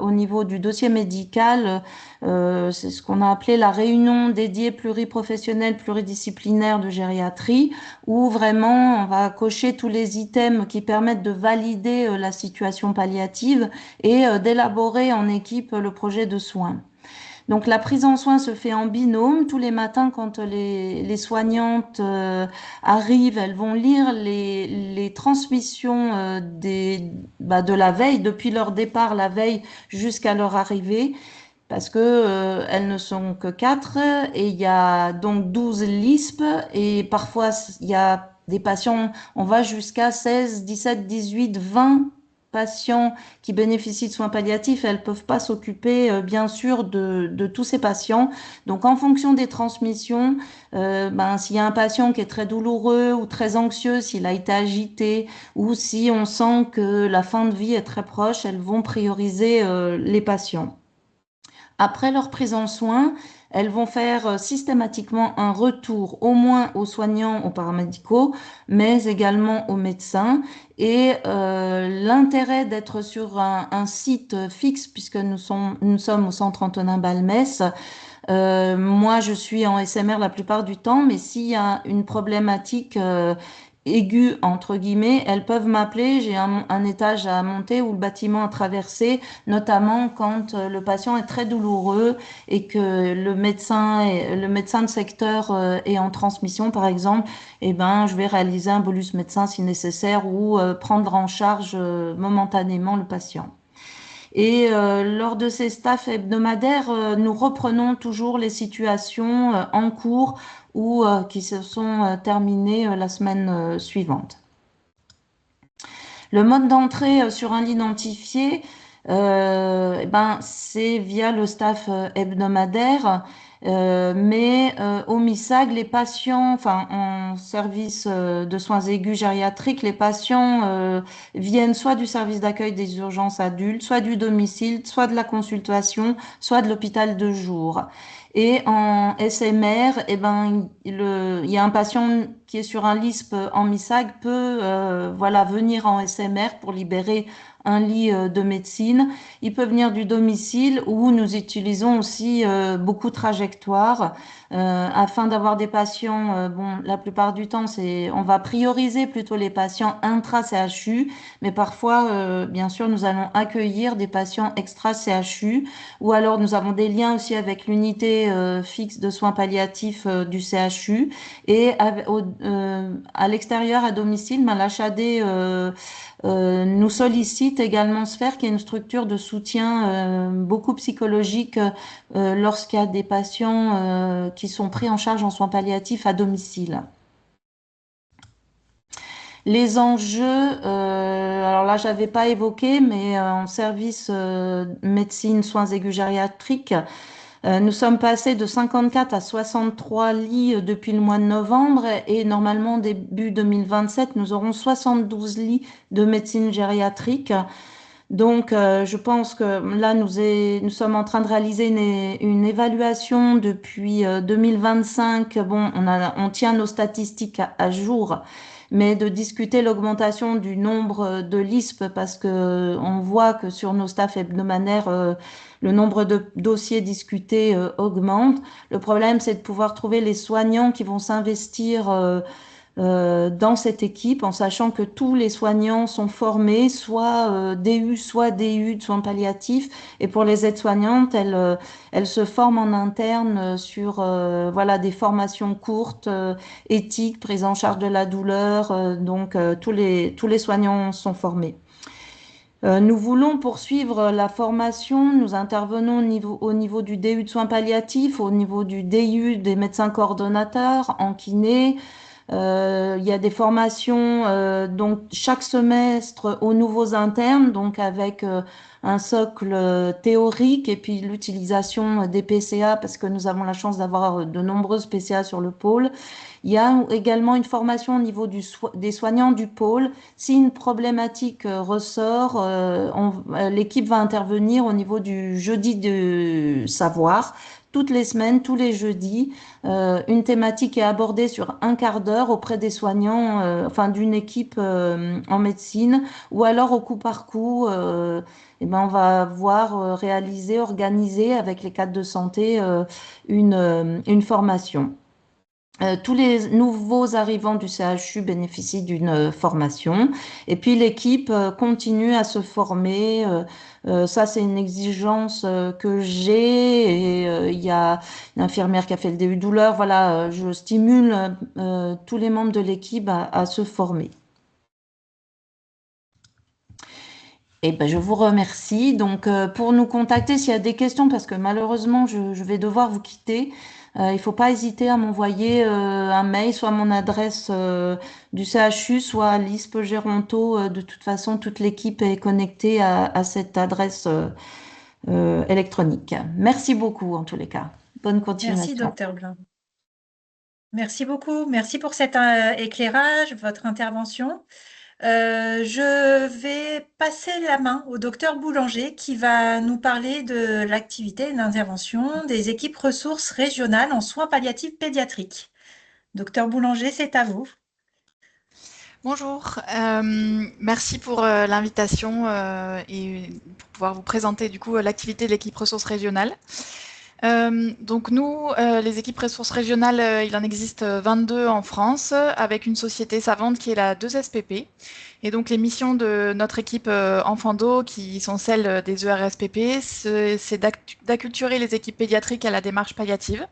au niveau du dossier médical. C'est ce qu'on a appelé la réunion dédiée pluriprofessionnelle, pluridisciplinaire de gériatrie, où vraiment on va cocher tous les items qui permettent de valider la situation palliative et d'élaborer en équipe le projet de soins. Donc la prise en soin se fait en binôme. Tous les matins, quand les soignantes arrivent, elles vont lire les transmissions de la veille, depuis leur départ la veille jusqu'à leur arrivée, parce que elles ne sont que 4 et il y a donc 12 LISP et parfois il y a des patients, on va jusqu'à 16, 17, 18, 20 patients qui bénéficient de soins palliatifs. Elles peuvent pas s'occuper bien sûr de tous ces patients. Donc en fonction des transmissions, s'il y a un patient qui est très douloureux ou très anxieux, s'il a été agité ou si on sent que la fin de vie est très proche, elles vont prioriser les patients. Après leur prise en soin, elles vont faire systématiquement un retour au moins aux soignants, aux paramédicaux, mais également aux médecins. Et l'intérêt d'être sur un site fixe, puisque nous sommes au centre Antonin Balmès, moi je suis en SMR la plupart du temps, mais s'il y a une problématique aiguë, entre guillemets, elles peuvent m'appeler. J'ai un étage à monter ou le bâtiment à traverser, notamment quand le patient est très douloureux et que le médecin de secteur est en transmission, par exemple. Eh ben, je vais réaliser un bolus médecin si nécessaire ou prendre en charge momentanément le patient. Et lors de ces staffs hebdomadaires, nous reprenons toujours les situations en cours ou qui se sont terminées la semaine suivante. Le mode d'entrée sur un lit identifié, eh ben, c'est via le staff hebdomadaire. Mais au MISAG, les patients, enfin en service de soins aigus gériatriques, les patients viennent soit du service d'accueil des urgences adultes, soit du domicile, soit de la consultation, soit de l'hôpital de jour. Et en SMR, eh ben, il y a un patient qui est sur un LISP en MISAG peut voilà, venir en SMR pour libérer un lit de médecine. Il peut venir du domicile où nous utilisons aussi beaucoup de trajectoires afin d'avoir des patients. Bon, la plupart du temps, on va prioriser plutôt les patients intra-CHU, mais parfois, bien sûr, nous allons accueillir des patients extra-CHU ou alors nous avons des liens aussi avec l'unité fixe de soins palliatifs du CHU et à l'extérieur, à domicile, ben, l'HAD nous sollicite également Sphère, qui est une structure de soutien beaucoup psychologique lorsqu'il y a des patients qui sont pris en charge en soins palliatifs à domicile. Les enjeux, alors là, j'avais pas évoqué, mais en service médecine, soins aigus gériatriques, nous sommes passés de 54 à 63 lits depuis le mois de novembre et normalement début 2027, nous aurons 72 lits de médecine gériatrique. Donc, je pense que là, nous sommes en train de réaliser une évaluation depuis 2025. Bon, on tient nos statistiques à jour, mais de discuter l'augmentation du nombre de LISP parce que on voit que sur nos staffs hebdomadaires, le nombre de dossiers discutés augmente. Le problème, c'est de pouvoir trouver les soignants qui vont s'investir dans cette équipe, en sachant que tous les soignants sont formés, soit DU, soit DU de soins palliatifs. Et pour les aides-soignantes, elles se forment en interne sur voilà, des formations courtes, éthiques, prise en charge de la douleur. Donc, tous les soignants sont formés. Nous voulons poursuivre la formation. Nous intervenons au niveau du DU de soins palliatifs, au niveau du DU des médecins coordonnateurs, en kiné. Il y a des formations donc chaque semestre aux nouveaux internes, donc avec un socle théorique et puis l'utilisation des PCA parce que nous avons la chance d'avoir de nombreuses PCA sur le pôle. Il y a également une formation au niveau des soignants du pôle. Si une problématique ressort, l'équipe va intervenir au niveau du jeudi de savoir. Toutes les semaines, tous les jeudis, une thématique est abordée sur un quart d'heure auprès des soignants, enfin d'une équipe en médecine, ou alors au coup par coup, eh ben on va voir réaliser, organiser avec les cadres de santé une formation. Tous les nouveaux arrivants du CHU bénéficient d'une formation et puis l'équipe continue à se former. Ça, c'est une exigence que j'ai. Et il y a une infirmière qui a fait le DU douleur. Voilà, je stimule tous les membres de l'équipe à se former. Eh ben, je vous remercie. Donc, pour nous contacter, s'il y a des questions, parce que malheureusement, je vais devoir vous quitter, il ne faut pas hésiter à m'envoyer un mail, soit à mon adresse du CHU, soit à l'ISP Géronto. De toute façon, toute l'équipe est connectée à cette adresse électronique. Merci beaucoup, en tous les cas. Bonne continuation. Merci, docteur Blin. Merci beaucoup. Merci pour cet éclairage, votre intervention. Je vais passer la main au docteur Boulanger qui va nous parler de l'activité et de l'intervention des équipes ressources régionales en soins palliatifs pédiatriques. Docteur Boulanger, c'est à vous. Bonjour, merci pour l'invitation et pour pouvoir vous présenter du coup l'activité de l'équipe ressources régionales. Donc nous, les équipes ressources régionales, il en existe 22 en France, avec une société savante qui est la 2SPP. Et donc les missions de notre équipe Enfando, qui sont celles des ERSPP, c'est d'acculturer les équipes pédiatriques à la démarche palliative.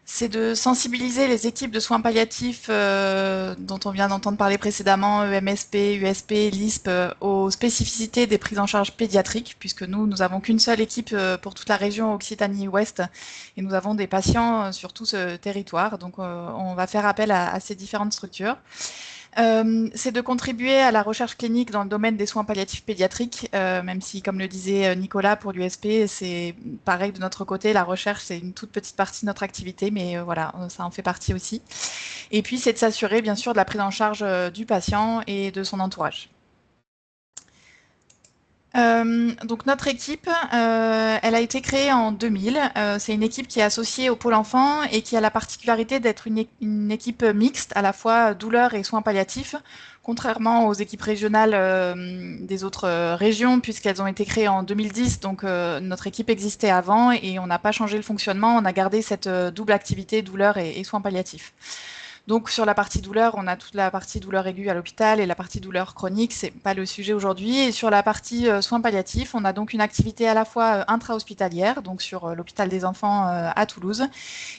C'est de sensibiliser les équipes de soins palliatifs dont on vient d'entendre parler précédemment, EMSP, USP, LISP, aux spécificités des prises en charge pédiatriques, puisque nous n'avons qu'une seule équipe pour toute la région Occitanie-Ouest et nous avons des patients sur tout ce territoire. Donc on va faire appel à ces différentes structures. C'est de contribuer à la recherche clinique dans le domaine des soins palliatifs pédiatriques, même si, comme le disait Nicolas, pour l'USP, c'est pareil de notre côté, la recherche, c'est une toute petite partie de notre activité, mais voilà, ça en fait partie aussi. Et puis, c'est de s'assurer, bien sûr, de la prise en charge du patient et de son entourage. Donc notre équipe, elle a été créée en 2000. C'est une équipe qui est associée au Pôle Enfant et qui a la particularité d'être une équipe mixte, à la fois douleur et soins palliatifs, contrairement aux équipes régionales des autres régions, puisqu'elles ont été créées en 2010. Donc notre équipe existait avant et on n'a pas changé le fonctionnement. On a gardé cette double activité douleur et soins palliatifs. Donc sur la partie douleur, on a toute la partie douleur aiguë à l'hôpital et la partie douleur chronique, c'est pas le sujet aujourd'hui. Et sur la partie soins palliatifs, on a donc une activité à la fois intra-hospitalière, donc sur l'hôpital des enfants à Toulouse,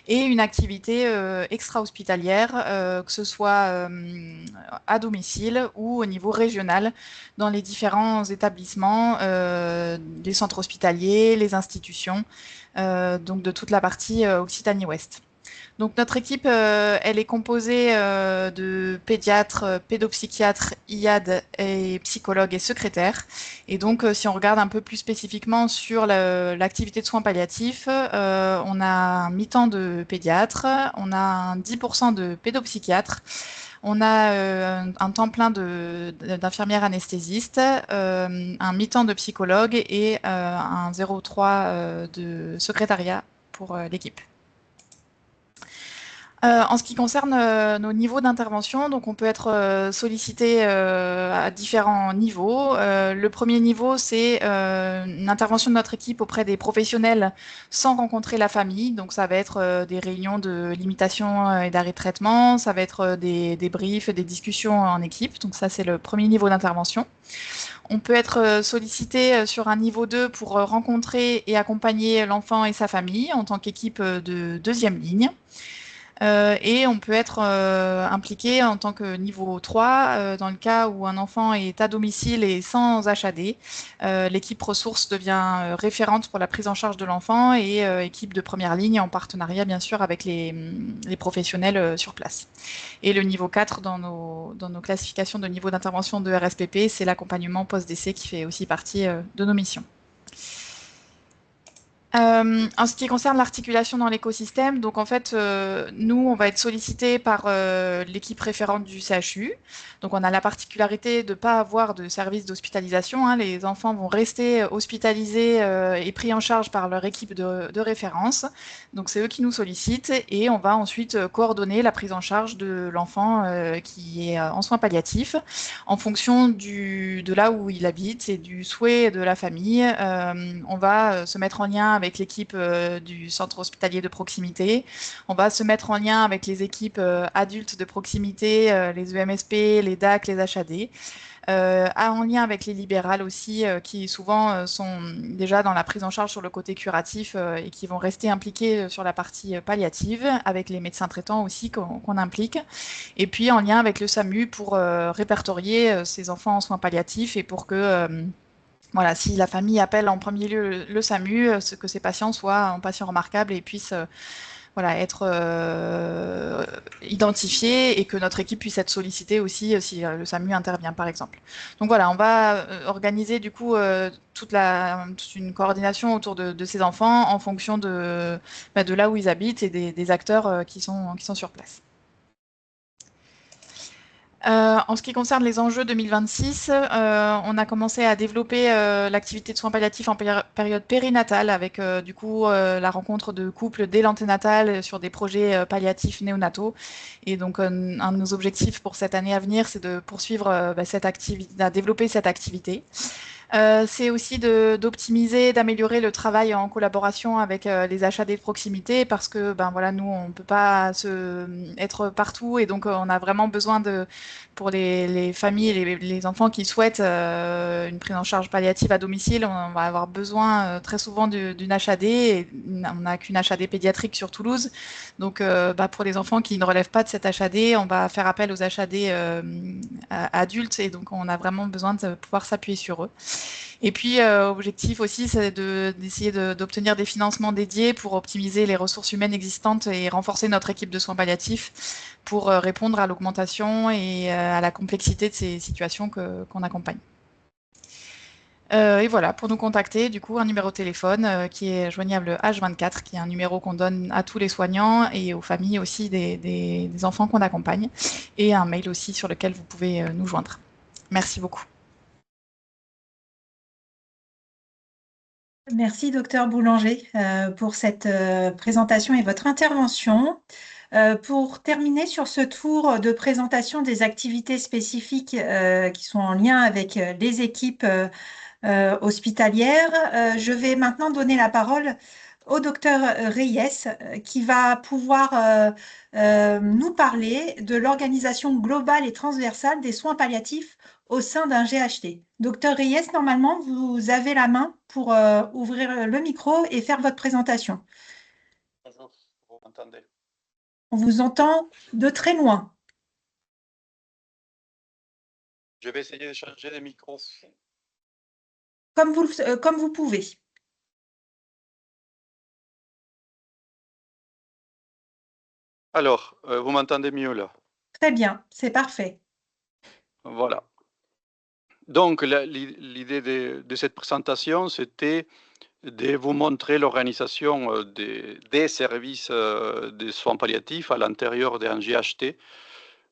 et une activité extra-hospitalière, que ce soit à domicile ou au niveau régional, dans les différents établissements, les centres hospitaliers, les institutions, donc de toute la partie Occitanie-Ouest. Donc notre équipe, elle est composée de pédiatres, pédopsychiatres, IAD et psychologues et secrétaires. Et donc si on regarde un peu plus spécifiquement sur l'activité de soins palliatifs, on a un mi-temps de pédiatres, on a un 10% de pédopsychiatres, on a un temps plein d'infirmières anesthésistes, un mi-temps de psychologue et un 0,3 de secrétariat pour l'équipe. En ce qui concerne nos niveaux d'intervention, donc on peut être sollicité à différents niveaux. Le premier niveau, c'est une intervention de notre équipe auprès des professionnels sans rencontrer la famille. Donc ça va être des réunions de limitation et d'arrêt de traitement, ça va être des briefs, des discussions en équipe. Donc ça, c'est le premier niveau d'intervention. On peut être sollicité sur un niveau 2 pour rencontrer et accompagner l'enfant et sa famille en tant qu'équipe de deuxième ligne. Et on peut être impliqué en tant que niveau 3 dans le cas où un enfant est à domicile et sans HAD. L'équipe ressources devient référente pour la prise en charge de l'enfant et équipe de première ligne en partenariat bien sûr avec les professionnels sur place. Et le niveau 4 dans nos classifications de niveau d'intervention de RSPP, c'est l'accompagnement post-décès qui fait aussi partie de nos missions. En ce qui concerne l'articulation dans l'écosystème, donc en fait, nous, on va être sollicité par l'équipe référente du CHU. Donc on a la particularité de ne pas avoir de service d'hospitalisation. Hein. Les enfants vont rester hospitalisés et pris en charge par leur équipe de référence. Donc c'est eux qui nous sollicitent et on va ensuite coordonner la prise en charge de l'enfant qui est en soins palliatifs en fonction de là où il habite et du souhait de la famille. On va se mettre en lien avec l'équipe du centre hospitalier de proximité. On va se mettre en lien avec les équipes adultes de proximité, les EMSP, les DAC, les HAD. En lien avec les libérales aussi, qui souvent sont déjà dans la prise en charge sur le côté curatif et qui vont rester impliqués sur la partie palliative, avec les médecins traitants aussi qu'on implique. Et puis en lien avec le SAMU pour répertorier ces enfants en soins palliatifs et pour que voilà, si la famille appelle en premier lieu le SAMU, que ces patients soient un patient remarquable et puissent voilà, être identifiés et que notre équipe puisse être sollicitée aussi si le SAMU intervient par exemple. Donc voilà, on va organiser du coup toute une coordination autour de ces enfants en fonction de là où ils habitent et des acteurs qui sont sur place. En ce qui concerne les enjeux 2026, on a commencé à développer l'activité de soins palliatifs en période périnatale avec du coup la rencontre de couples dès l'anténatal sur des projets palliatifs néonataux. Et donc un de nos objectifs pour cette année à venir, c'est de poursuivre cette activité, à développer cette activité. C'est aussi d'optimiser, d'améliorer le travail en collaboration avec les HAD de proximité parce que ben voilà, nous on peut pas être partout et donc on a vraiment besoin pour les familles et les enfants qui souhaitent une prise en charge palliative à domicile, on va avoir besoin très souvent d'une HAD et on n'a qu'une HAD pédiatrique sur Toulouse. Donc pour les enfants qui ne relèvent pas de cette HAD, on va faire appel aux HAD adultes et donc on a vraiment besoin de pouvoir s'appuyer sur eux. Et puis, objectif aussi, c'est d'essayer d'obtenir des financements dédiés pour optimiser les ressources humaines existantes et renforcer notre équipe de soins palliatifs pour répondre à l'augmentation et à la complexité de ces situations qu'on accompagne. Et voilà, pour nous contacter, du coup, un numéro de téléphone qui est joignable H24, qui est un numéro qu'on donne à tous les soignants et aux familles aussi des enfants qu'on accompagne, et un mail aussi sur lequel vous pouvez nous joindre. Merci beaucoup. Merci, docteur Boulanger, pour cette présentation et votre intervention. Pour terminer sur ce tour de présentation des activités spécifiques qui sont en lien avec les équipes hospitalières, je vais maintenant donner la parole au docteur Reyes qui va pouvoir nous parler de l'organisation globale et transversale des soins palliatifs au sein d'un GHT. Docteur Reyes, normalement, vous avez la main pour ouvrir le micro et faire votre présentation. Bonjour, vous m'entendez? On vous entend de très loin. Je vais essayer de changer de micro. Comme vous pouvez. Alors, vous m'entendez mieux là? Très bien, c'est parfait. Voilà. Donc, l'idée de cette présentation, c'était de vous montrer l'organisation des services de soins palliatifs à l'intérieur d'un GHT.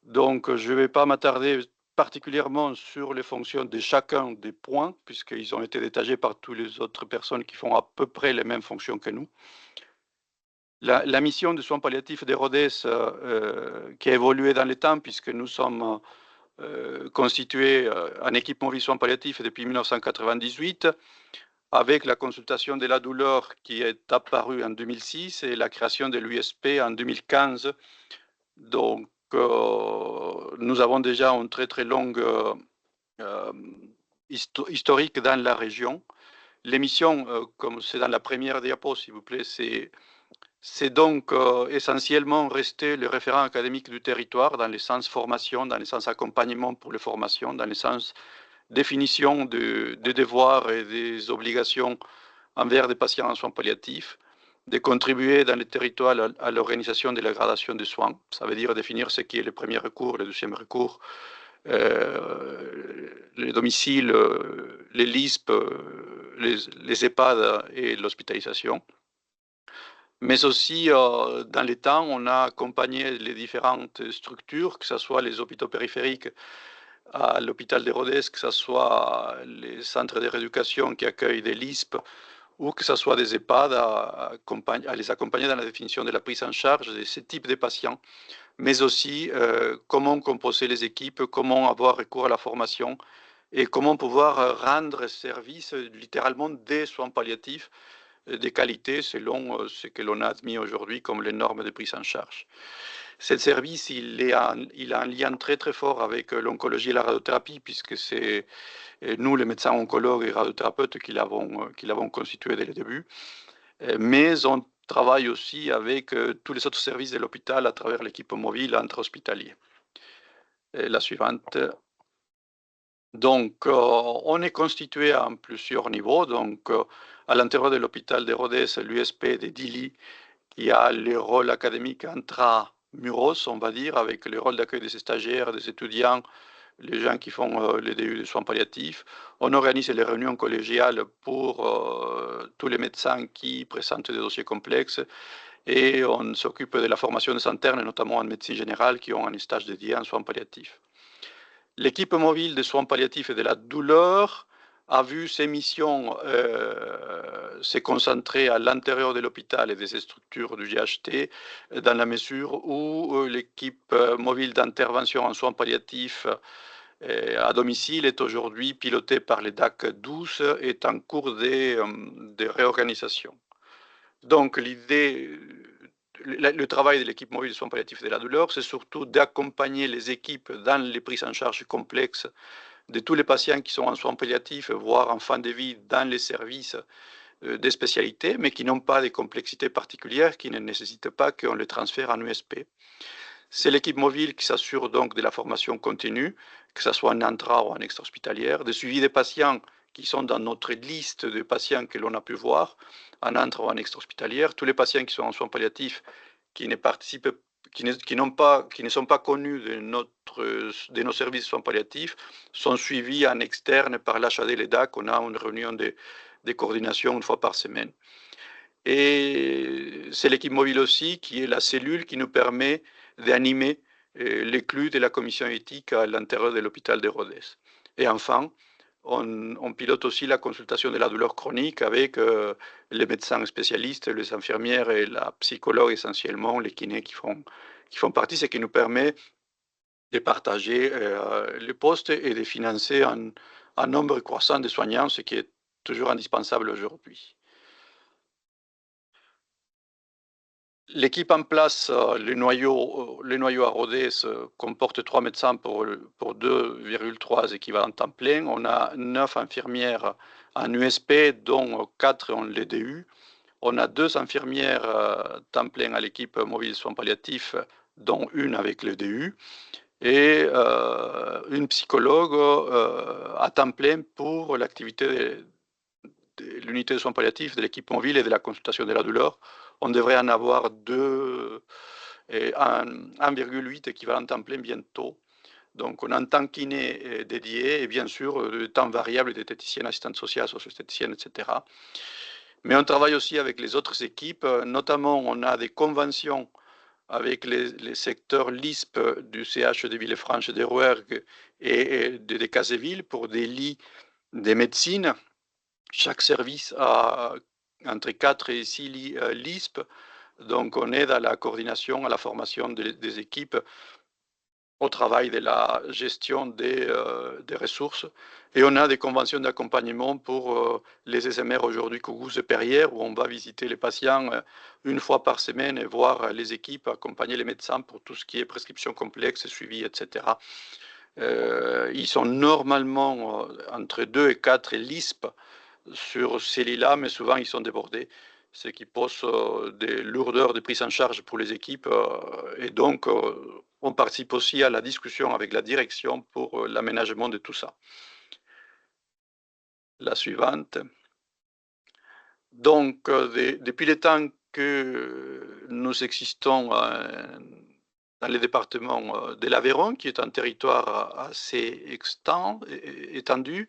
Donc, je ne vais pas m'attarder particulièrement sur les fonctions de chacun des points, puisqu'ils ont été détachés par toutes les autres personnes qui font à peu près les mêmes fonctions que nous. La mission de soins palliatifs de Rodez qui a évolué dans le temps, puisque nous sommes constitués en équipe mobile soins palliatifs depuis 1998, avec la consultation de la douleur qui est apparue en 2006 et la création de l'USP en 2015. Donc, nous avons déjà une très très longue historique dans la région. L'émission, comme c'est dans la première diapo, s'il vous plaît, c'est donc essentiellement rester le référent académique du territoire dans le sens formation, dans le sens accompagnement pour les formations, dans le sens définition des devoirs et des obligations envers des patients en soins palliatifs, de contribuer dans le territoire à l'organisation de la gradation des soins. Ça veut dire définir ce qui est le premier recours, le deuxième recours, les domiciles, les LISP, les EHPAD et l'hospitalisation. Mais aussi, dans les temps, on a accompagné les différentes structures, que ce soit les hôpitaux périphériques à l'hôpital de Rodez, que ce soit les centres de rééducation qui accueillent des LISP, ou que ce soit des EHPAD à les accompagner dans la définition de la prise en charge de ce type de patients, mais aussi comment composer les équipes, comment avoir recours à la formation et comment pouvoir rendre service littéralement des soins palliatifs de qualité selon ce que l'on a admis aujourd'hui comme les normes de prise en charge. Ce service, il a un lien très très fort avec l'oncologie et la radiothérapie, puisque c'est nous, les médecins oncologues et radiothérapeutes, qui l'avons constitué dès le début. Mais on travaille aussi avec tous les autres services de l'hôpital à travers l'équipe mobile entre-hospitalier. La suivante. Donc, on est constitué en plusieurs niveaux. Donc, à l'intérieur de l'hôpital de Rodez, l'USP de Dili, qui a le rôle académique intramuros, on va dire, avec le rôle d'accueil des stagiaires, des étudiants, les gens qui font les DU de soins palliatifs. On organise les réunions collégiales pour tous les médecins qui présentent des dossiers complexes et on s'occupe de la formation des internes, notamment en médecine générale, qui ont un stage dédié en soins palliatifs. L'équipe mobile des soins palliatifs et de la douleur a vu ses missions se concentrer à l'intérieur de l'hôpital et des structures du GHT, dans la mesure où l'équipe mobile d'intervention en soins palliatifs à domicile est aujourd'hui piloté par les DAC 12 et est en cours de réorganisation. Donc le travail de l'équipe mobile de soins palliatifs de la douleur, c'est surtout d'accompagner les équipes dans les prises en charge complexes de tous les patients qui sont en soins palliatifs, voire en fin de vie dans les services des spécialités, mais qui n'ont pas de complexité particulière, qui ne nécessitent pas qu'on les transfère en USP. C'est l'équipe mobile qui s'assure donc de la formation continue, que ce soit en intra ou en extra-hospitalière, de suivi des patients qui sont dans notre liste de patients que l'on a pu voir, en intra ou en extra-hospitalière. Tous les patients qui sont en soins palliatifs qui ne participent, qui ne sont pas connus de nos services de soins palliatifs sont suivis en externe par l'HAD et l'EDAC. On a une réunion de coordination une fois par semaine. Et c'est l'équipe mobile aussi qui est la cellule qui nous permet d'animer les CLU de la commission éthique à l'intérieur de l'hôpital de Rodez. Et enfin, on pilote aussi la consultation de la douleur chronique avec les médecins spécialistes, les infirmières et la psychologue essentiellement, les kinés qui font partie, ce qui nous permet de partager les postes et de financer un nombre croissant de soignants, ce qui est toujours indispensable aujourd'hui. L'équipe en place, le noyau à Rodez comporte 3 médecins pour 2,3 équivalents temps plein. On a 9 infirmières en USP, dont 4 ont l'EDU. On a 2 infirmières temps plein à l'équipe mobile soins palliatifs, dont une avec l'EDU, et une psychologue à temps plein pour l'activité de l'unité de soins palliatifs, de l'équipe mobile et de la consultation de la douleur. On devrait en avoir 1,8 équivalent temps plein bientôt. Donc, on a un temps kiné dédié et bien sûr le temps variable des diététiciennes, assistantes sociales, socio-esthéticiennes, etc. Mais on travaille aussi avec les autres équipes, notamment on a des conventions avec les secteurs LISP du CH de Villefranche de Rouergue et de Caseville pour des lits de médecine. Chaque service a entre 4 et 6 lits LISP, donc on aide à la coordination, à la formation des équipes, au travail de la gestion des ressources. Et on a des conventions d'accompagnement pour les SMR aujourd'hui Cougouze et Perrières, où on va visiter les patients une fois par semaine et voir les équipes, accompagner les médecins pour tout ce qui est prescription complexe, suivi, etc. Ils sont normalement entre 2 et 4 LISP sur ces lits-là, mais souvent ils sont débordés, ce qui pose des lourdeurs de prise en charge pour les équipes. Et donc, on participe aussi à la discussion avec la direction pour l'aménagement de tout ça. La suivante. Donc, depuis le temps que nous existons dans le département de l'Aveyron, qui est un territoire assez étendu,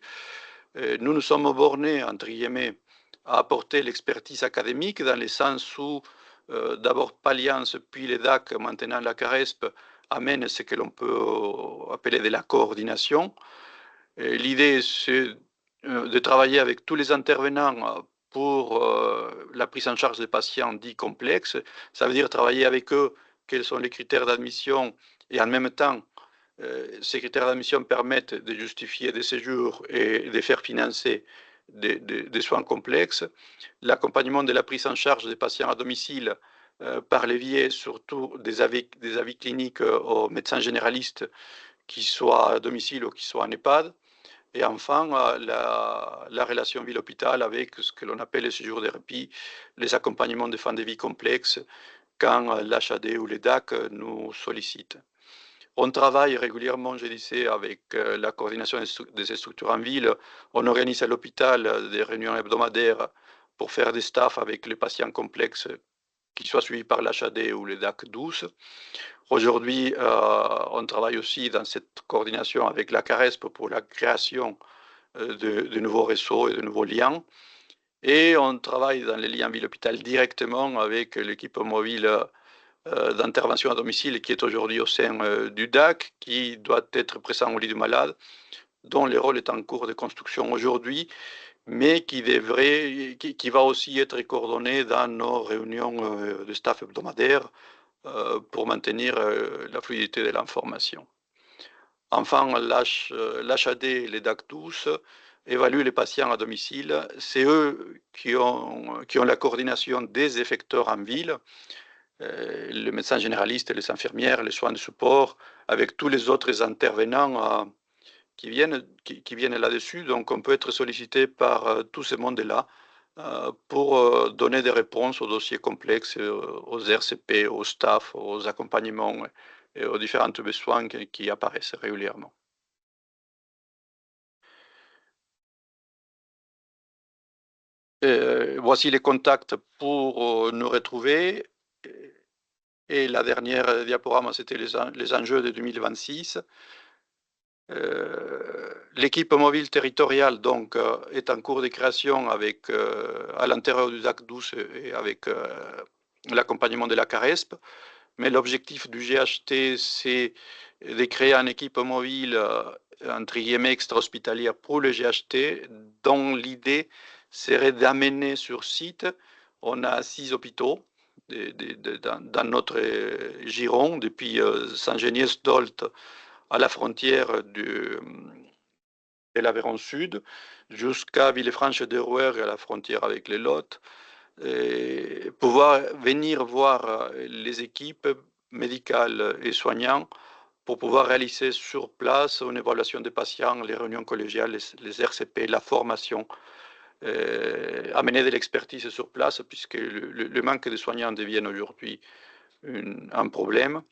nous nous sommes bornés, entre guillemets, à apporter l'expertise académique dans le sens où d'abord Palliance, puis les DAC, maintenant la CARESP, amène ce que l'on peut appeler de la coordination. L'idée, c'est de travailler avec tous les intervenants pour la prise en charge des patients dits complexes. Ça veut dire travailler avec eux, quels sont les critères d'admission, et en même temps, ces critères d'admission permettent de justifier des séjours et de faire financer des soins complexes. L'accompagnement de la prise en charge des patients à domicile par les biais surtout des avis cliniques aux médecins généralistes, qui soient à domicile ou qui soient en EHPAD. Et enfin, la relation ville-hôpital avec ce que l'on appelle les séjours de répit, les accompagnements de fin de vie complexes, quand l'HAD ou les DAC nous sollicitent. On travaille régulièrement, je disais, avec la coordination des structures en ville. On organise à l'hôpital des réunions hebdomadaires pour faire des staffs avec les patients complexes, qui soient suivis par l'HAD ou les DAC 12. Aujourd'hui, on travaille aussi dans cette coordination avec la CARESP pour la création de nouveaux réseaux et de nouveaux liens. Et on travaille dans les liens ville-hôpital directement avec l'équipe mobile d'intervention à domicile qui est aujourd'hui au sein du DAC, qui doit être présent au lit du malade, dont le rôle est en cours de construction aujourd'hui, mais qui va aussi être coordonné dans nos réunions de staff hebdomadaires pour maintenir la fluidité de l'information. Enfin, l'HAD, les DAC-12 évaluent les patients à domicile. C'est eux qui ont la coordination des effecteurs en ville, le médecin généraliste, les infirmières, les soins de support, avec tous les autres intervenants qui viennent là-dessus. Donc, on peut être sollicité par tous ces mondes-là pour donner des réponses aux dossiers complexes, aux RCP, aux staff, aux accompagnements et aux différents besoins qui apparaissent régulièrement. Voici les contacts pour nous retrouver. Et la dernière diaporama, c'était les enjeux de 2026. L'équipe mobile territoriale donc, est en cours de création avec, à l'intérieur du DAC-12 et avec l'accompagnement de la CARESP. Mais l'objectif du GHT, c'est de créer une équipe mobile entre guillemets extra-hospitalière pour le GHT, dont l'idée serait d'amener sur site. On a 6 hôpitaux dans notre giron, depuis Saint-Geniès-d'Olt à la frontière de l'Aveyron Sud, jusqu'à Villefranche-de-Rouergue à la frontière avec les Lot, et pouvoir venir voir les équipes médicales et soignants pour pouvoir réaliser sur place une évaluation des patients, les réunions collégiales, les RCP, la formation, amener de l'expertise sur place, puisque le manque de soignants devient aujourd'hui un problème.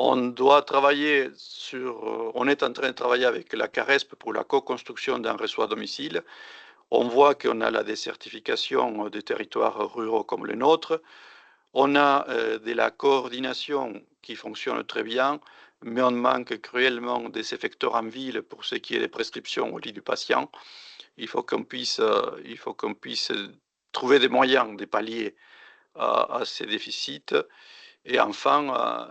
On doit travailler on est en train de travailler avec la CARESP pour la co-construction d'un réseau à domicile. On voit qu'on a la désertification des territoires ruraux comme le nôtre. On a de la coordination qui fonctionne très bien, mais on manque cruellement des effecteurs en ville pour ce qui est des prescriptions au lit du patient. Il faut qu'on puisse trouver des moyens de pallier à ces déficits. Et enfin,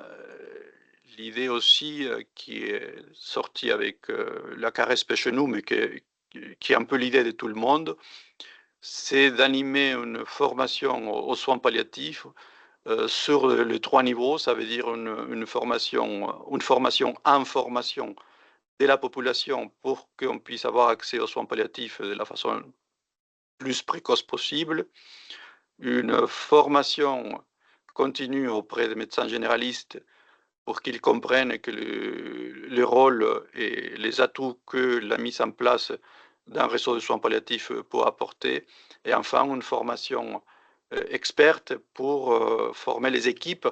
l'idée aussi qui est sortie avec la CARESP chez nous, mais qui est un peu l'idée de tout le monde, c'est d'animer une formation aux soins palliatifs sur les 3 niveaux. Ça veut dire une formation en formation de la population pour qu'on puisse avoir accès aux soins palliatifs de la façon plus précoce possible, une formation continue auprès des médecins généralistes pour qu'ils comprennent que le rôle et les atouts que la mise en place d'un réseau de soins palliatifs peut apporter, et enfin une formation experte pour former les équipes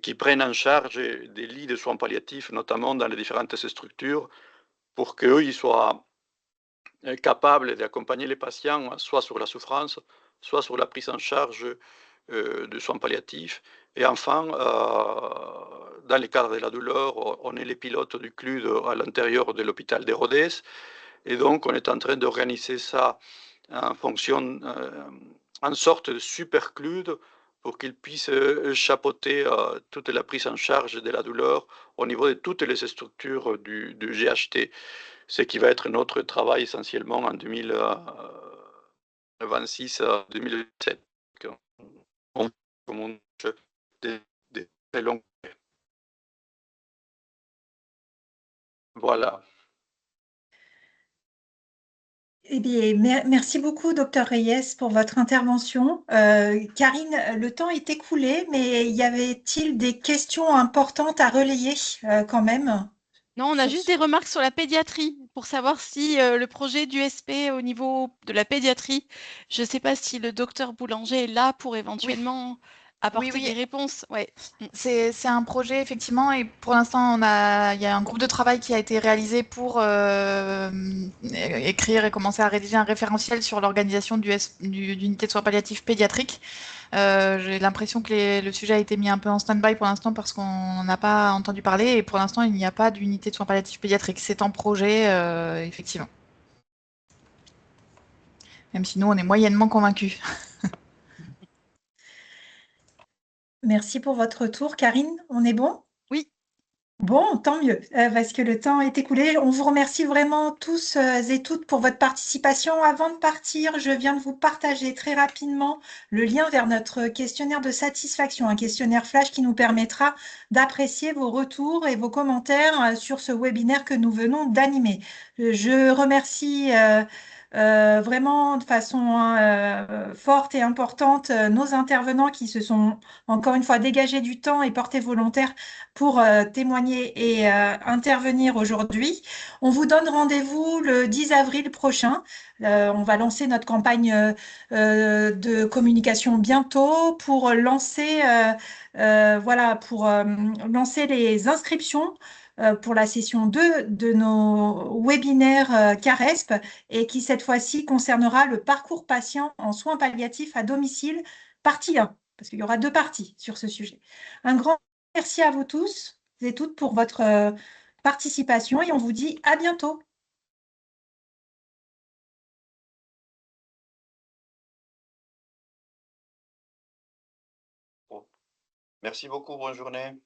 qui prennent en charge des lits de soins palliatifs, notamment dans les différentes structures, pour qu'eux ils soient capables d'accompagner les patients, soit sur la souffrance, soit sur la prise en charge de soins palliatifs. Et enfin, dans le cadre de la douleur, on est les pilotes du CLUD à l'intérieur de l'hôpital de Rodez. Et donc, on est en train d'organiser ça en fonction, en sorte de super CLUD pour qu'il puisse chapeauter toute la prise en charge de la douleur au niveau de toutes les structures du GHT, ce qui va être notre travail essentiellement en 2026 à 2027. On commence des très longues. Voilà. Eh bien, merci beaucoup, docteur Reyes, pour votre intervention. Karine, le temps est écoulé, mais y avait-il des questions importantes à relayer quand même? Non, on a juste des remarques sur la pédiatrie pour savoir si le projet d'USP au niveau de la pédiatrie, je ne sais pas si le docteur Boulanger est là pour éventuellement apporter des réponses. Ouais. C'est un projet, effectivement, et pour l'instant, il y a un groupe de travail qui a été réalisé pour écrire et commencer à rédiger un référentiel sur l'organisation d'unités de soins palliatifs pédiatriques. J'ai l'impression que le sujet a été mis un peu en stand-by pour l'instant parce qu'on n'a pas entendu parler, et pour l'instant, il n'y a pas d'unité de soins palliatifs pédiatriques. C'est en projet, effectivement. Même si nous, on est moyennement convaincus. Merci pour votre retour. Karine, on est bon? Oui. Bon, tant mieux, parce que le temps est écoulé. On vous remercie vraiment tous et toutes pour votre participation. Avant de partir, je viens de vous partager très rapidement le lien vers notre questionnaire de satisfaction, un questionnaire flash qui nous permettra d'apprécier vos retours et vos commentaires sur ce webinaire que nous venons d'animer. Je remercie vraiment de façon forte et importante nos intervenants qui se sont encore une fois dégagés du temps et portés volontaires pour témoigner et intervenir aujourd'hui. On vous donne rendez-vous le 10 avril prochain. On va lancer notre campagne de communication bientôt pour lancer, lancer les inscriptions pour la session 2 de nos webinaires CARESP et qui cette fois-ci concernera le parcours patient en soins palliatifs à domicile, partie 1, parce qu'il y aura 2 parties sur ce sujet. Un grand merci à vous tous et toutes pour votre participation et on vous dit à bientôt. Merci beaucoup, bonne journée.